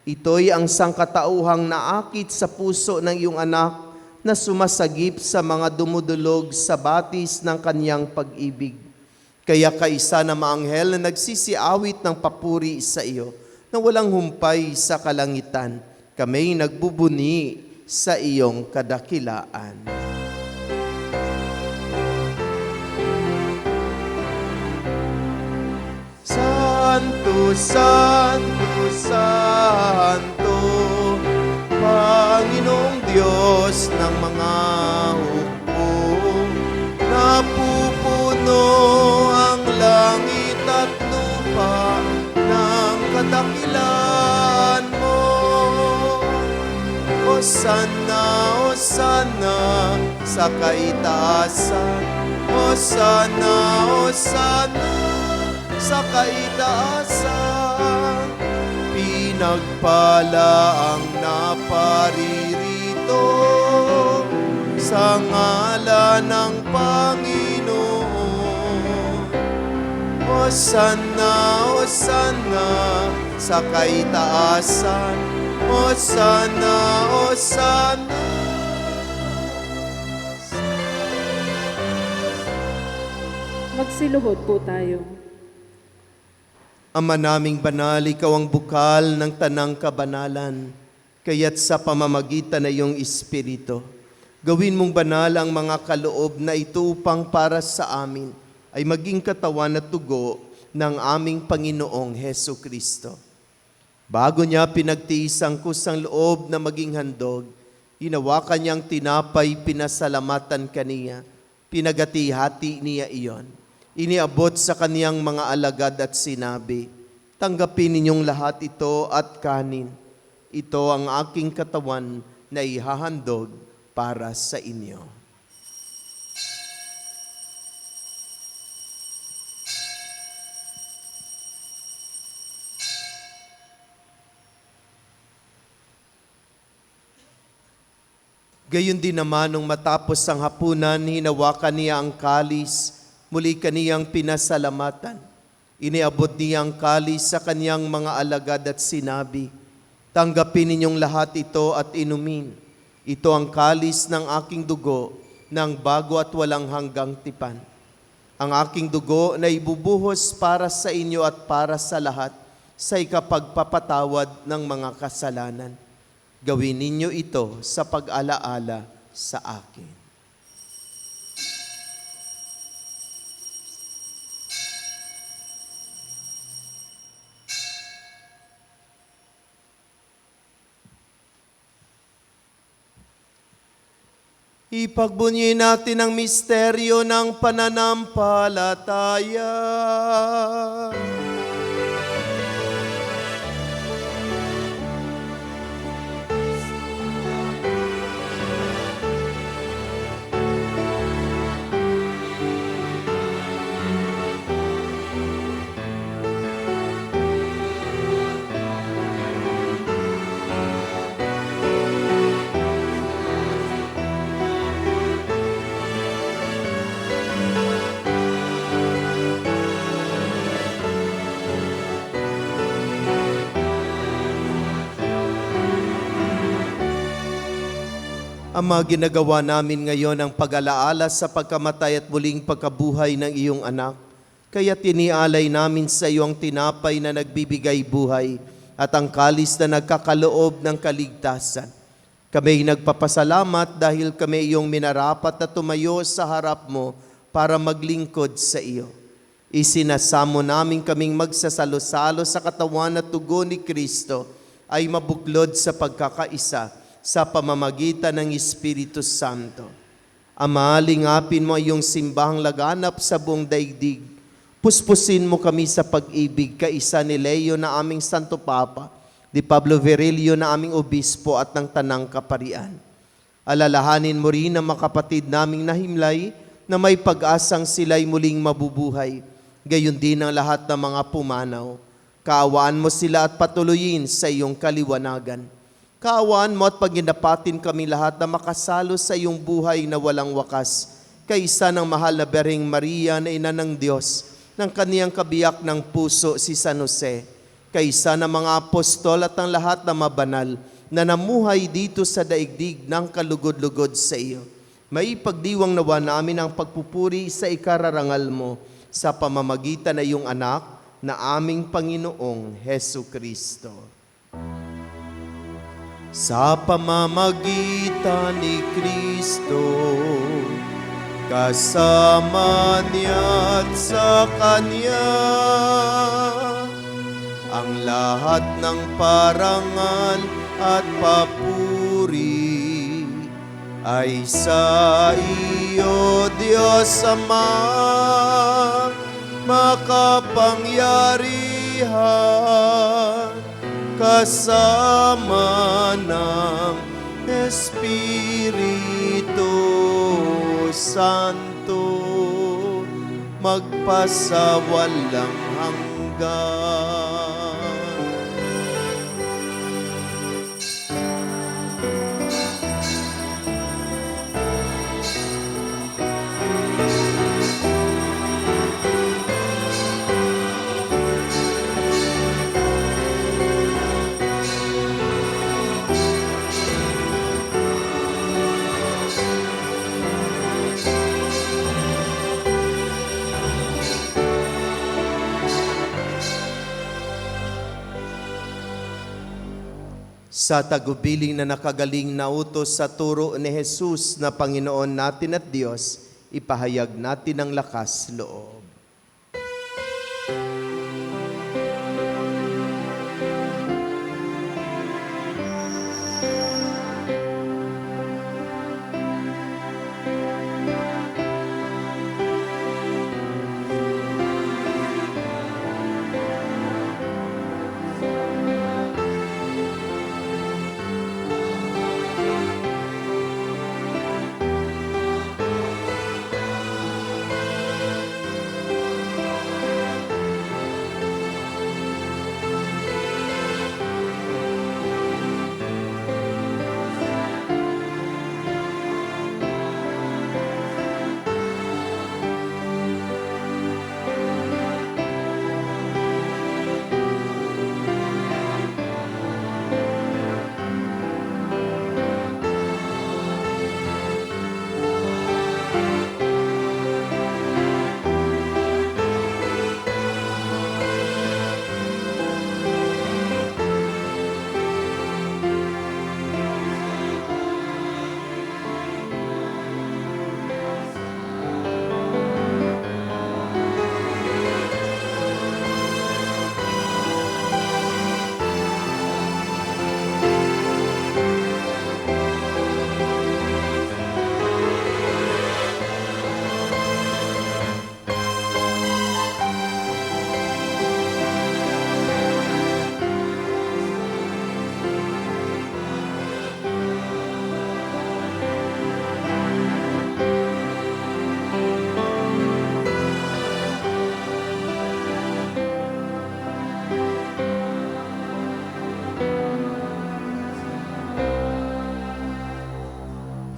Ito'y ang sangkatauhang naakit sa puso ng iyong anak na sumasagip sa mga dumudulog sa batis ng kanyang pag-ibig. Kaya kaisa na maanghel na nagsisiawit ng papuri sa iyo, na walang humpay sa kalangitan, kami nagbubuni sa iyong kadakilaan. Santo, Santo, Santo, Panginoong Diyos ng mga hukbo, napupuno ang langit at lupa ng kadakilaan mo. Hosana, Hosana sa kaitaasan. Hosana, Hosana sa kaitaasan. Pinagpala ang naparirito sa ngalan ng Panginoon. Hosana, Hosana sa kaitaasan. Hosana, Hosana. Magsiluhod po tayo. Ama naming banal, ikaw ang bukal ng tanang kabanalan, kaya't sa pamamagitan ng iyong Espiritu, gawin mong banal ang mga kaloob na ito upang para sa amin ay maging katawan at dugo ng aming Panginoong Heso Kristo. Bago niya pinagtiis ang kusang loob na maging handog, hinawakan niyang tinapay, pinasalamatan kaniya, pinagati-hati niya iyon. Iniabot sa kaniyang mga alagad at sinabi, tanggapin ninyong lahat ito at kanin. Ito ang aking katawan na ihahandog para sa inyo. Gayon din naman nung matapos ang hapunan, hinawakan niya ang kalis, muli kaniyang pinasalamatan. Iniabot niya ang kalis sa kaniyang mga alagad at sinabi, tanggapin ninyong lahat ito at inumin. Ito ang kalis ng aking dugo ng bago at walang hanggang tipan. Ang aking dugo na ibubuhos para sa inyo at para sa lahat sa ikapagpapatawad ng mga kasalanan. Gawin ninyo ito sa pag-alaala sa akin. Ipagbunyi natin ang misteryo ng pananampalataya. Ang mga ginagawa namin ngayon ang pag-alaala sa pagkamatay at muling pagkabuhay ng iyong anak. Kaya tinialay namin sa iyo ang tinapay na nagbibigay buhay at ang kalis na nagkakaloob ng kaligtasan. Kami nagpapasalamat dahil kami iyong minarapat na tumayo sa harap mo para maglingkod sa iyo. Isinasamo namin kaming magsasalo-salo sa katawan at tugo ni Kristo ay mabuklod sa pagkakaisa sa pamamagitan ng Espiritu Santo. Ama, lingapin mo iyong simbahang laganap sa buong daigdig. Puspusin mo kami sa pag-ibig kaisa ni Leo na aming Santo Papa, ni Pablo Virilio na aming Obispo at ng Tanang Kaparian. Alalahanin mo rin ang mga kapatid naming nahimlay na may pag-asang sila'y muling mabubuhay. Gayon din ang lahat ng mga pumanaw. Kaawaan mo sila at patuloyin sa iyong kaliwanagan. Kaawaan mo at paginapatin kami lahat na makasalo sa iyong buhay na walang wakas, kaisa ng mahal na Berheng Maria na ina ng Diyos, ng kaniyang kabiyak ng puso si San Jose, kaisa ng mga apostol at ang lahat na mabanal na namuhay dito sa daigdig ng kalugod-lugod sa iyo. May pagdiwang nawa namin ang pagpupuri sa ikararangal mo sa pamamagitan ng iyong anak na aming Panginoong Hesu Kristo. Sa pamamagitan ni Kristo, kasama niya at sa Kanya, ang lahat ng parangal at papuri ay sa iyo, Diyos Ama, makapangyarihan, kasama ng Espiritu Santo, magpasawalang hanggan. Sa tagubiling na nakagaling na utos sa turo ni Jesus na Panginoon natin at Diyos, ipahayag natin ang lakas loob.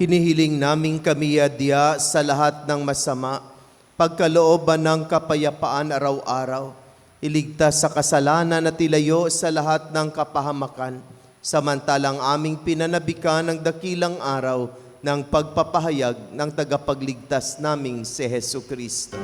Hinihiling namin kami adya sa lahat ng masama, pagkalooban ng kapayapaan araw-araw, iligtas sa kasalanan at ilayo sa lahat ng kapahamakan, samantalang aming pinanabikan ng dakilang araw ng pagpapahayag ng tagapagligtas naming si Hesu Kristo.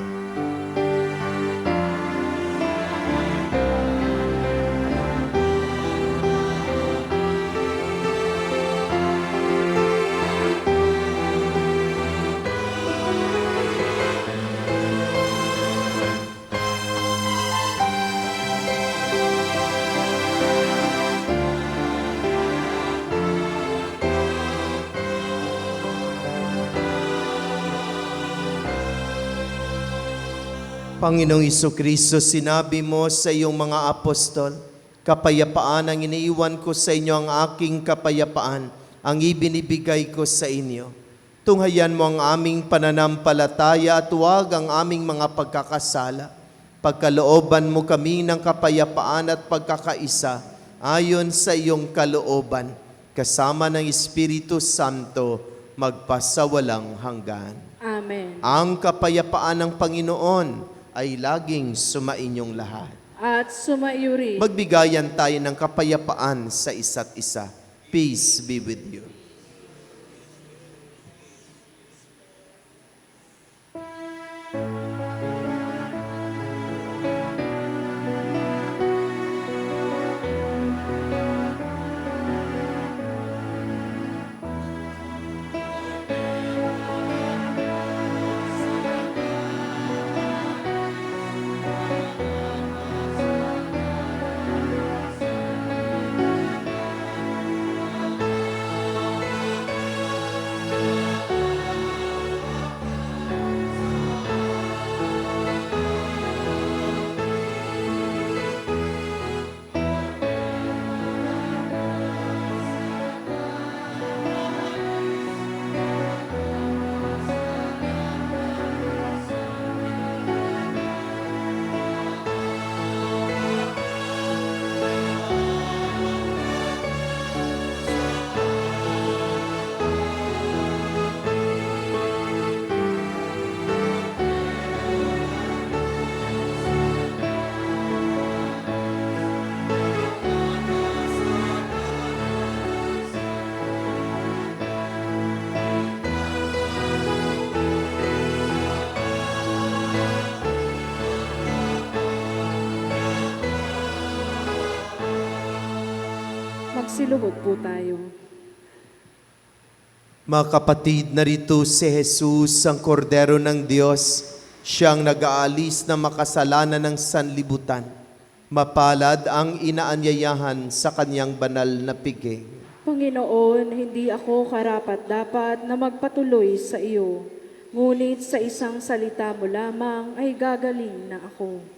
Panginoong Kristo, sinabi mo sa iyong mga apostol, kapayapaan ang iniiwan ko sa inyo, ang aking kapayapaan, ang ibinibigay ko sa inyo. Tunghayan mo ang aming pananampalataya at huwag ang aming mga pagkakasala. Pagkalooban mo kami ng kapayapaan at pagkakaisa ayon sa iyong kalooban, kasama ng Espiritu Santo, magpasawalang hanggan. Amen. Ang kapayapaan ng Panginoon ay laging sumainyong lahat. At sumaiyo rin. Magbigayan tayo ng kapayapaan sa isa't isa. Peace be with you. Magsiluhod po tayo. Mga kapatid, narito si Jesus, ang kordero ng Diyos, siyang nag-aalis na makasalanan ng sanlibutan. Mapalad ang inaanyayahan sa kanyang banal na piging. Panginoon, hindi ako karapat-dapat na magpatuloy sa iyo, ngunit sa isang salita mo lamang ay gagaling na ako.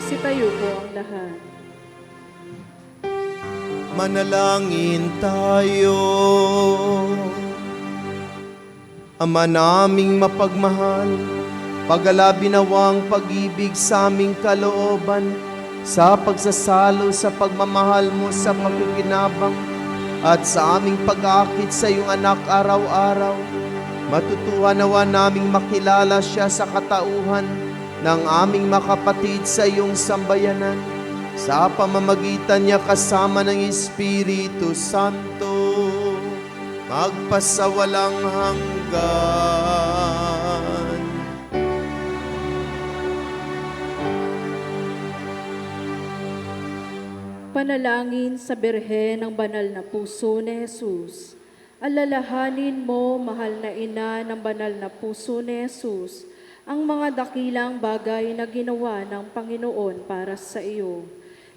Magsitayo po ang lahat. Manalangin tayo. Ama naming mapagmahal, pag-alabi nawang pag-ibig sa aming kalooban, sa pagsasalo sa pagmamahal mo sa pakikinabang, at sa aming pag-aakit sa iyong anak araw-araw. Matutuhan nawa naming makilala siya sa katauhan ng aming makapatid sa iyong sambayanan, sa pamamagitan niya kasama ng Espiritu Santo, magpasawalang hanggan. Panalangin sa Birhen ng Banal na Puso ni Jesus. Alalahanin mo, mahal na ina ng Banal na Puso ni Jesus, ang mga dakilang bagay na ginawa ng Panginoon para sa iyo.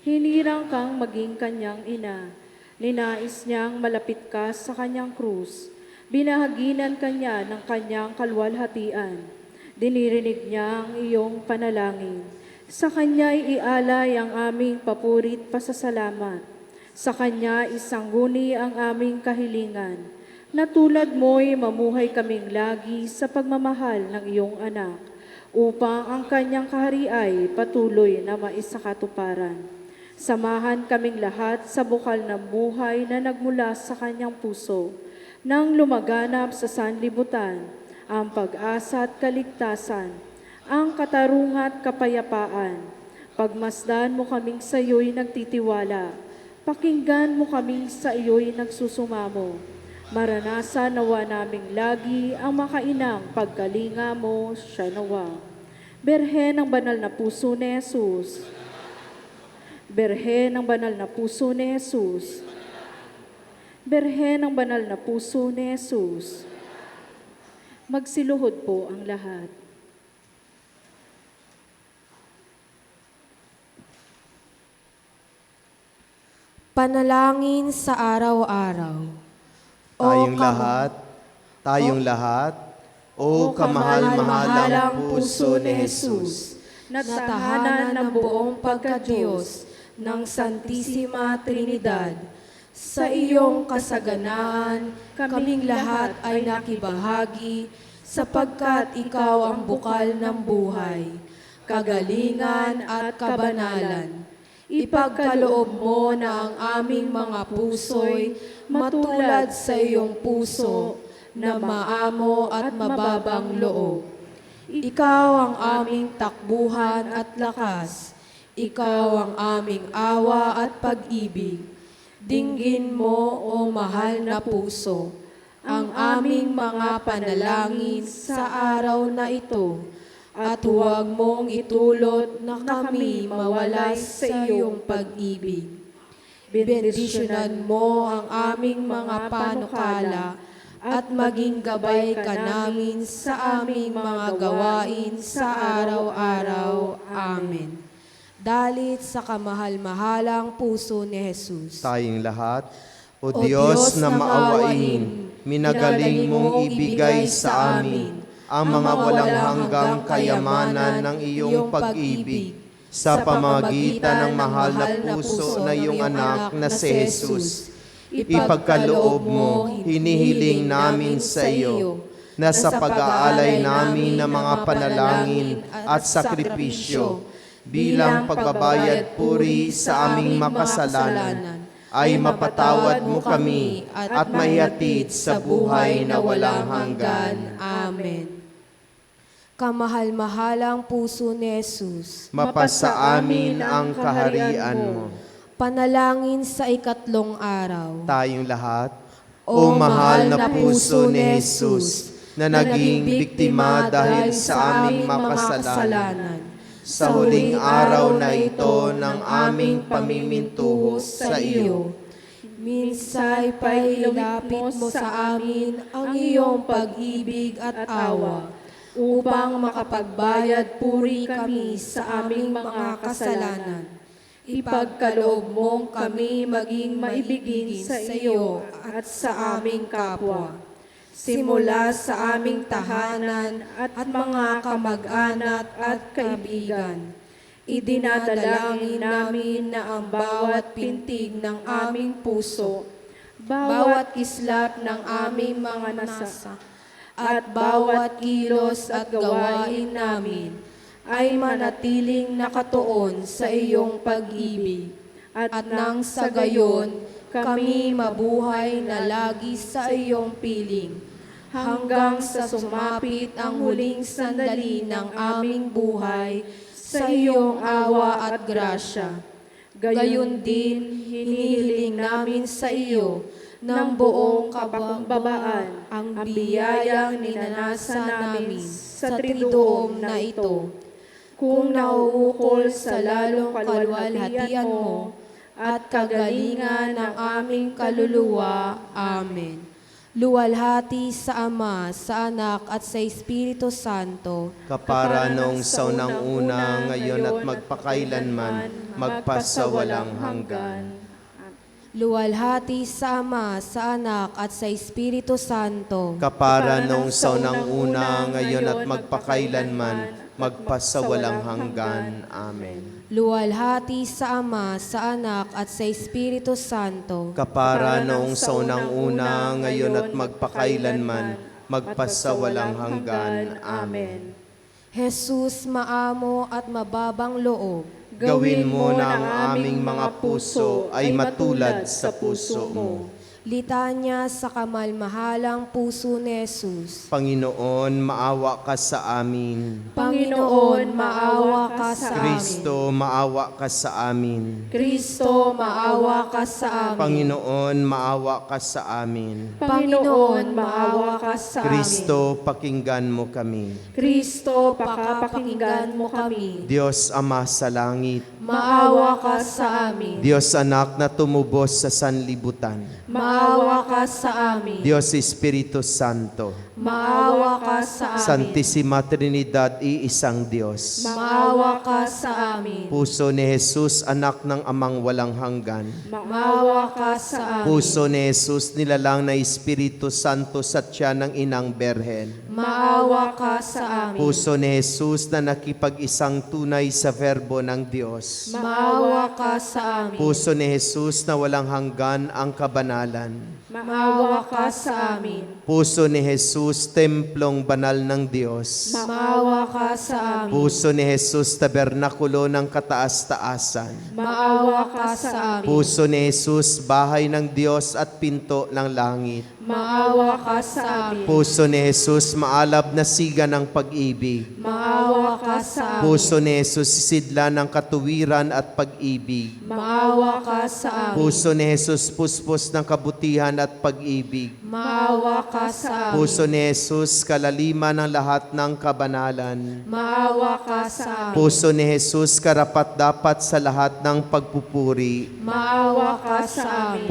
Hinirang kang maging kanyang ina. Ninais niyang malapit ka sa kanyang krus. Binahaginan kanya ng kanyang kalwalhatian. Dinirinig niya ang iyong panalangin. Sa Kanya'y ialay ang aming papurit pasasalamat. Sa Kanya isangguni ang aming kahilingan. Na tulad mo'y mamuhay kaming lagi sa pagmamahal ng iyong anak, upang ang Kanyang kahariay patuloy na maisakatuparan. Samahan kaming lahat sa bukal ng buhay na nagmula sa Kanyang puso, nang lumaganap sa sanlibutan, ang pag-asa at kaligtasan, ang katarungan at kapayapaan. Pagmasdan mo kaming sa iyo'y nagtitiwala. Pakinggan mo kaming sa iyo'y nagsusumamo. Maranasan nawa naming lagi ang makainang pagkalinga mo, siya nawa. Birhen ng Banal na Puso ni Jesus. Birhen ng Banal na Puso ni Jesus. Birhen ng Banal na Puso ni Jesus. Magsiluhod po ang lahat. Panalangin sa araw-araw. Tayong lahat, o kamahal-mahalang puso ni Jesus, na tahanan ng buong pagkadiyos ng Santisima Trinidad, sa iyong kasaganaan, kaming lahat ay nakibahagi, sapagkat ikaw ang bukal ng buhay, kagalingan at kabanalan. Ipagkaloob mo na ang aming mga puso'y matulad sa iyong puso na maamo at mababang loob. Ikaw ang aming takbuhan at lakas. Ikaw ang aming awa at pag-ibig. Dinggin mo, o mahal na puso, ang aming mga panalangin sa araw na ito, at huwag mong itulot na kami mawala sa iyong pag-ibig. Bendisyonan mo ang aming mga panukala at maging gabay ka namin sa aming mga gawain sa araw-araw. Amen. Dalit sa kamahal-mahalang puso ni Jesus. Tayong lahat, O Diyos na maawain, minagaling mong ibigay sa amin ang mga walang hanggang kayamanan ng iyong pag-ibig sa pamamagitan ng mahal na puso na iyong anak na si Jesus. Ipagkaloob mo, hinihiling namin sa iyo, na sa pag-aalay namin ng mga panalangin at sakripisyo bilang pagbabayad puri sa aming makasalanan, ay mapatawad mo kami at maihatid sa buhay na walang hanggan. Amen. Kamahal-mahalang puso ni Jesus, Mapasa amin ang kaharian mo. panalangin sa ikatlong araw. Tayong lahat, O mahal na puso ni Jesus, na naging biktima dahil sa aming makasalanan, sa huling araw na ito ng aming pamimintuho sa iyo, minsay pailapit mo sa amin ang iyong pag-ibig at awa, upang makapagbayad puri kami sa aming mga kasalanan. Ipagkaloob mong kami maging maibigin sa iyo at sa aming kapwa. Simula sa aming tahanan at mga kamag-anak at kaibigan. Idinadalangin namin na ang bawat pintig ng aming puso, bawat kislap ng aming mga nasa, at bawat kilos at gawain namin ay manatiling nakatuon sa iyong pag-ibig. At nang sa gayon, kami mabuhay na lagi sa iyong piling, hanggang sa sumapit ang huling sandali ng aming buhay sa iyong awa at grasya. Gayon din, hinihiling namin sa iyo ng buong kapakumbabaan ang biyayang ninanasa namin sa triduum na ito. Kung nauukol sa lalong kaluwalhatian mo at kagalingan ng aming kaluluwa. Amen. Luwalhati sa Ama, sa Anak at sa Espiritu Santo, Kapara nung sa unang-una, ngayon at magpakailanman, magpasawalang hanggan. luwalhati sa Ama, sa Anak at sa Espiritu Santo, Kapara nung sa unang-una, ngayon at magpakailanman, magpasawalang hanggan. Amen. luwalhati sa Ama, sa Anak at sa Espiritu Santo, Kapara nung sa unang-una, ngayon at magpakailanman, magpasawalang hanggan. Amen. Jesus, maamo at mababang loob, Gawin mo na ang aming mga puso ay matulad sa puso mo. litanya sa kamalmahalang puso ni Jesus. Panginoon, maawa ka sa amin. Panginoon, maawa ka sa amin. Kristo, maawa ka sa amin. Kristo, maawa ka sa amin. Panginoon, maawa ka sa amin. Panginoon, maawa ka sa amin. Kristo, pakinggan mo kami. Kristo, pakapakinggan mo kami. Diyos Ama sa langit, Maawa ka sa amin. Diyos Anak na tumubos sa sanlibutan, Maawa ka sa amin. Diyos Espiritu Santo, Maawa ka sa amin. Santissima Trinidad, iisang Diyos. Maawa ka sa amin. Puso ni Jesus, anak ng amang walang hanggan. Maawa ka sa amin. Puso ni Jesus, nilalang na Espiritu Santo sa tiyan ng Inang Berhen. Maawa ka sa amin. Puso ni Jesus na nakipag-isang tunay sa verbo ng Diyos. Maawa ka sa amin. Puso ni Jesus na walang hanggan ang kabanalan. Maawa ka sa amin. Puso ni Jesus, templong banal ng Diyos. Maawa ka sa amin. Puso ni Jesus, tabernakulo ng kataas-taasan. Maawa ka sa amin. Puso ni Jesus, bahay ng Diyos at pinto ng langit. Maawa ka sa amin. Puso ni Jesus, maalab na siga ng pag-ibig. Maawa ka sa amin. Puso ni Jesus, sisidla ng katuwiran at pag-ibig. Maawa ka sa amin. Puso ni Jesus, puspos ng kabutihan at pag-ibig. Maawa ka sa amin. Puso ni Jesus, kalaliman ng lahat ng kabanalan. Maawa ka sa amin. Puso ni Jesus, karapat-dapat sa lahat ng pagpupuri. Maawa ka sa amin.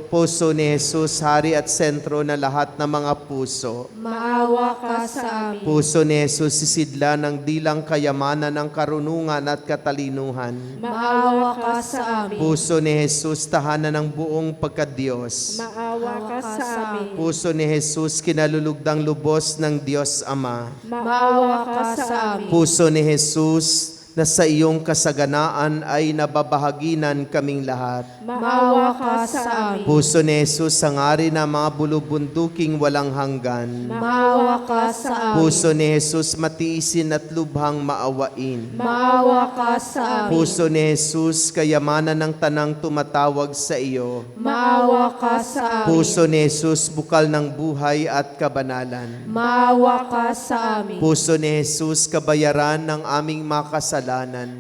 Puso ni Jesus, hari at sentro ng lahat ng mga puso. Maawa ka sa amin. Puso ni Jesus, sisidla ng dilang kayamanan ng karunungan at katalinuhan. Maawa ka sa amin. Puso ni Jesus, tahanan ng buong pagkadiyos. Maawa ka sa amin. Puso ni Jesus, kinalulugdang lubos ng Diyos Ama. Maawa ka sa amin. Puso ni Jesus, na sa iyong kasaganaan ay nababahaginan kaming lahat. Maawa ka sa amin. Puso ni Jesus, sangari na mga bulubunduking walang hanggan. Maawa ka sa amin. Puso ni Jesus, matiisin at lubhang maawain. Maawa ka sa amin. Puso ni Jesus, kayamanan ng tanang tumatawag sa iyo. Maawa ka sa amin. Puso ni Jesus, bukal ng buhay at kabanalan. Maawa ka sa amin. Puso ni Jesus, kabayaran ng aming makasalanan.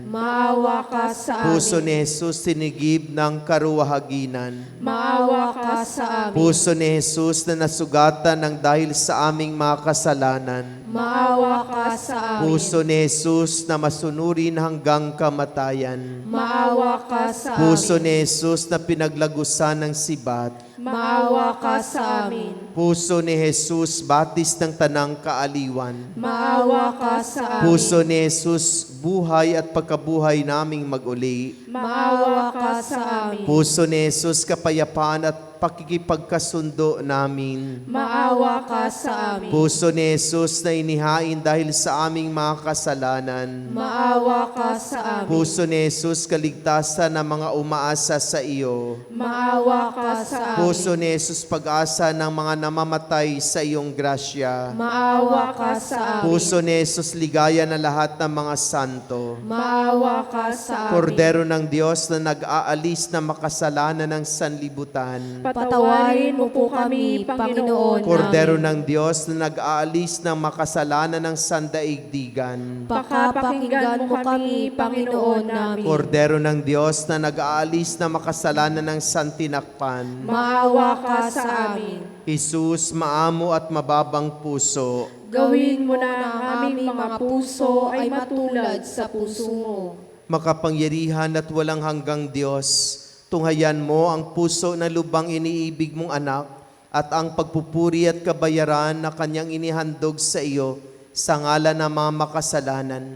Maawa ka sa amin. Puso ni Jesus, tinigib ng karuwahaginan. Maawa ka sa amin. Puso ni Jesus na nasugatan ng dahil sa aming mga kasalanan. Maawa ka sa amin. Puso ni Jesus na masunurin hanggang kamatayan. Maawa ka sa amin. Puso ni Jesus na pinaglagusan ng sibat. Maawa ka sa amin. Puso ni Jesus, batis ng tanang kaaliwan. Maawa ka sa amin. Puso ni Jesus, buhay at pagkabuhay naming mag-uli. maawa ka sa amin. Puso ni Jesus, kapayapaan at pakikipagkasundo namin. Maawa ka sa amin. Puso ni Jesus na inihain dahil sa aming mga kasalanan. Maawa ka sa amin. Puso ni Jesus, kaligtasan ng mga umaasa sa iyo. Maawa ka sa amin. Puso ni Jesus, pag-asa ng mga namamatay sa iyong grasya. Maawa ka sa amin. Puso ni Jesus, ligaya na lahat ng mga santo. Maawa ka sa amin. Kordero ng Diyos na nag-aalis ng makasalanan ng sanlibutan. Patawarin mo po kami, Panginoon. Kordero ng Diyos na nag-aalis ng makasalanan ng sandaigdigan. Pakapakinggan mo kami, Panginoon namin. Kordero ng Diyos na nag-aalis ng makasalanan ng santinakpan. Maawa ka sa amin. Jesus, maamo at mababang puso. Gawin mo na ang aming mga puso ay matulad sa puso mo. Makapangyarihan at walang hanggang Diyos, tunghayan mo ang puso na lubang iniibig mong anak at ang pagpupuri at kabayaran na kanyang inihandog sa iyo sa ngalan ng mga makasalanan.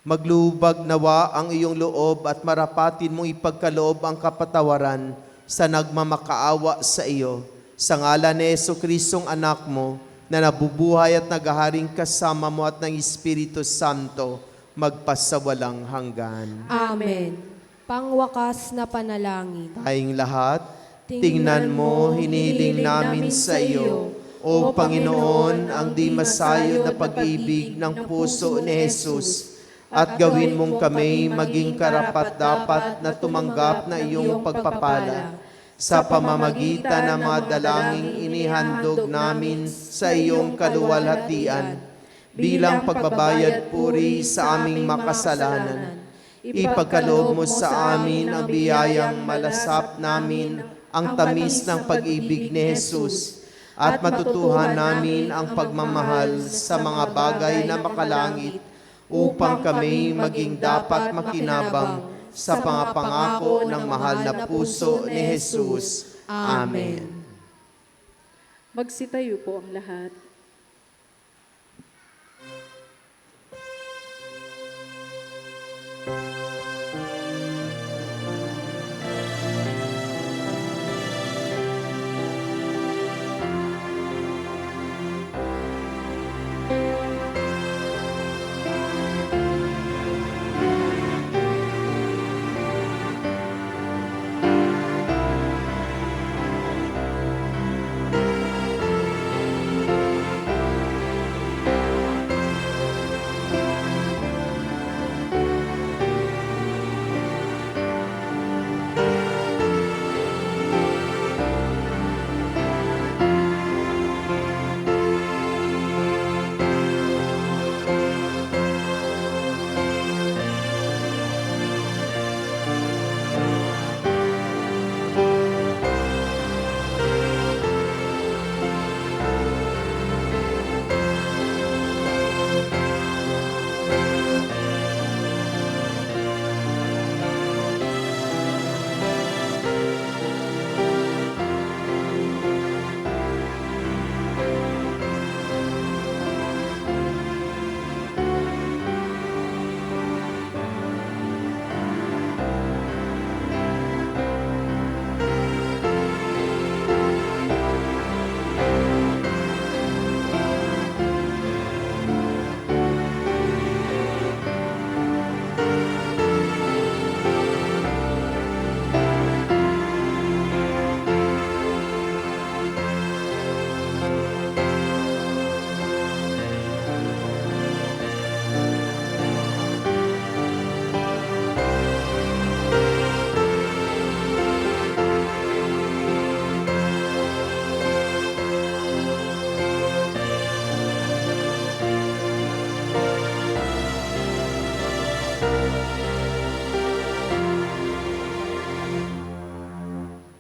Maglubag nawa ang iyong loob at marapatin mong ipagkaloob ang kapatawaran sa nagmamakaawa sa iyo. Sa ngalan ni Jesucristong anak mo na nabubuhay at naghaharing kasama mo at ng Espiritu Santo, magpasawalang hanggan. Amen. Pangwakas na panalangin. Tayong lahat, tingnan mo, hinihiling namin sa iyo, O Panginoon, ang di masayod na pag-ibig ng puso ni Jesus, at gawin mong kami maging karapat-dapat na tumanggap na iyong pagpapala sa pamamagitan ng mga dalangin inihandog namin sa iyong kaluwalhatian bilang pagbabayad puri sa aming makasalanan. Ipagkaloob mo sa amin ang biyayang malasap namin ang tamis ng pag-ibig ni Jesus at matutuhan namin ang pagmamahal sa mga bagay na makalangit upang kami maging dapat makinabang sa pangako ng mahal na puso ni Jesus. Amen. Magsitayo po ang lahat.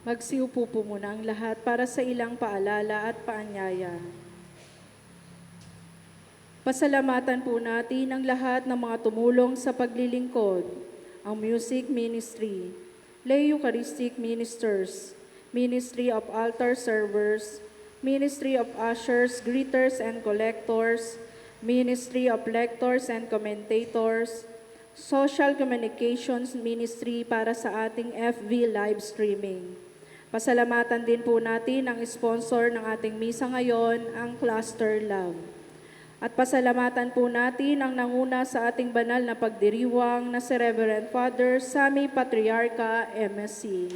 Magsiupo po muna ang lahat para sa ilang paalala at paanyaya. Pasalamatan po natin ang lahat ng mga tumulong sa paglilingkod, ang music ministry, lay Eucharistic ministers, Ministry of Altar Servers, Ministry of Ushers, Greeters and Collectors, Ministry of Lectors and Commentators, Social Communications Ministry para sa ating FV live streaming. Pasalamatan din po natin ang sponsor ng ating misa ngayon, ang Cluster Love. At pasalamatan po natin ang nanguna sa ating banal na pagdiriwang na si Reverend Father Sammy Patriarca, MSc.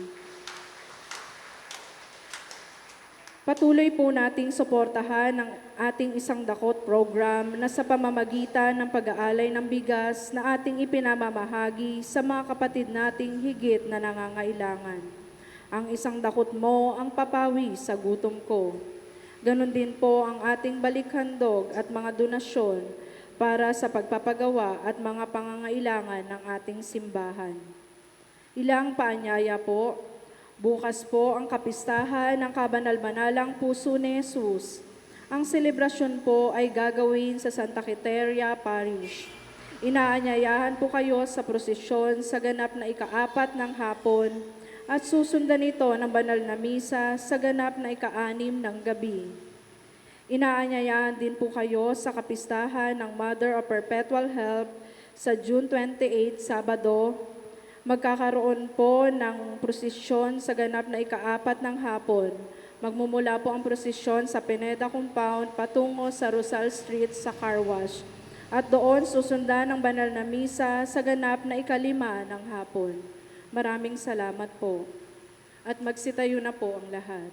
Patuloy po nating suportahan ang ating isang dakot program na sa pamamagitan ng pag-aalay ng bigas na ating ipinamamahagi sa mga kapatid nating higit na nangangailangan. Ang isang dakot mo ang papawi sa gutom ko. Ganon din po ang ating balikhandog at mga donasyon para sa pagpapagawa at mga pangangailangan ng ating simbahan. Ilang paanyaya po. Bukas po ang kapistahan ng Kabanal-Banalang Puso ni Jesus. Ang selebrasyon po ay gagawin sa Santa Quiteria Parish. Inaanyayahan po kayo sa prosesyon sa ganap na ika-4 ng hapon at susundan ito ng banal na misa sa ganap na ika-6 ng gabi. Inaanyayahan din po kayo sa kapistahan ng Mother of Perpetual Help sa June 28, Sabado. Magkakaroon po ng prosesyon sa ganap na ika-4 ng hapon. Magmumula po ang prosesyon sa Pineda Compound patungo sa Rosal Street sa Car Wash. At doon susundan ang banal na misa sa ganap na ika-5 ng hapon. Maraming salamat po. At magsitayo na po ang lahat.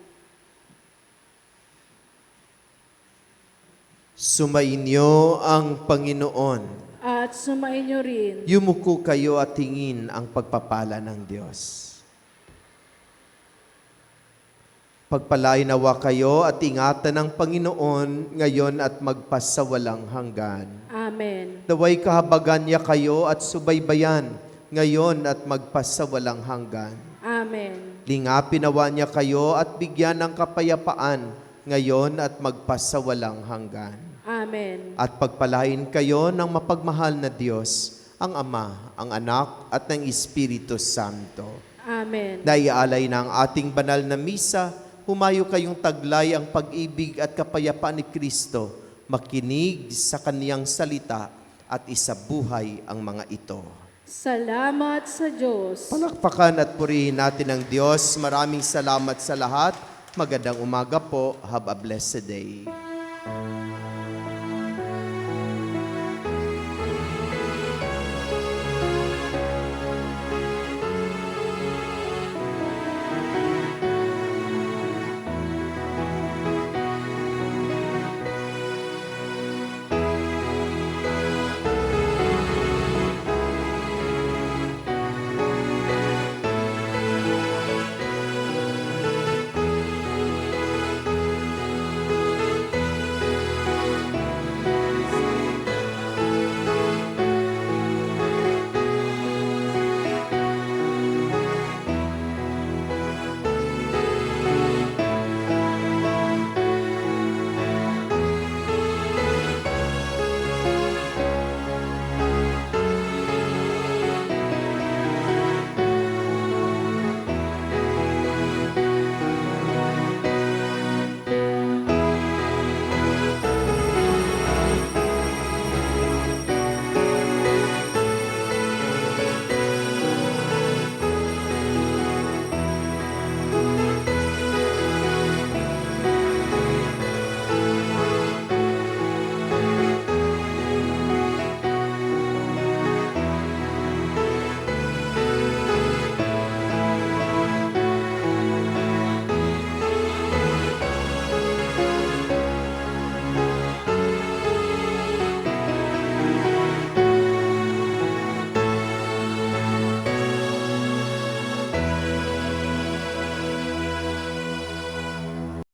Sumainyo ang Panginoon. At sumainyo rin. Yumuko kayo at tingin ang pagpapala ng Diyos. Pagpalain nawa kayo at ingatan ng Panginoon ngayon at magpasawalang hanggan. Amen. Daway kahabagan niya kayo at subaybayan ngayon at magpasawalang hanggan. Amen. Lingapin nawa niya kayo at bigyan ng kapayapaan ngayon at magpasawalang hanggan. Amen. At pagpalain kayo ng mapagmahal na Diyos, ang Ama, ang Anak, at ng Espiritu Santo. Amen. Naiaalay na ang ating banal na misa, humayo kayong taglay ang pag-ibig at kapayapaan ni Kristo, makinig sa kaniyang salita at isabuhay ang mga ito. Salamat sa Diyos. Palakpakan at purihin natin ang Diyos. Maraming salamat sa lahat. Magandang umaga po. Have a blessed day.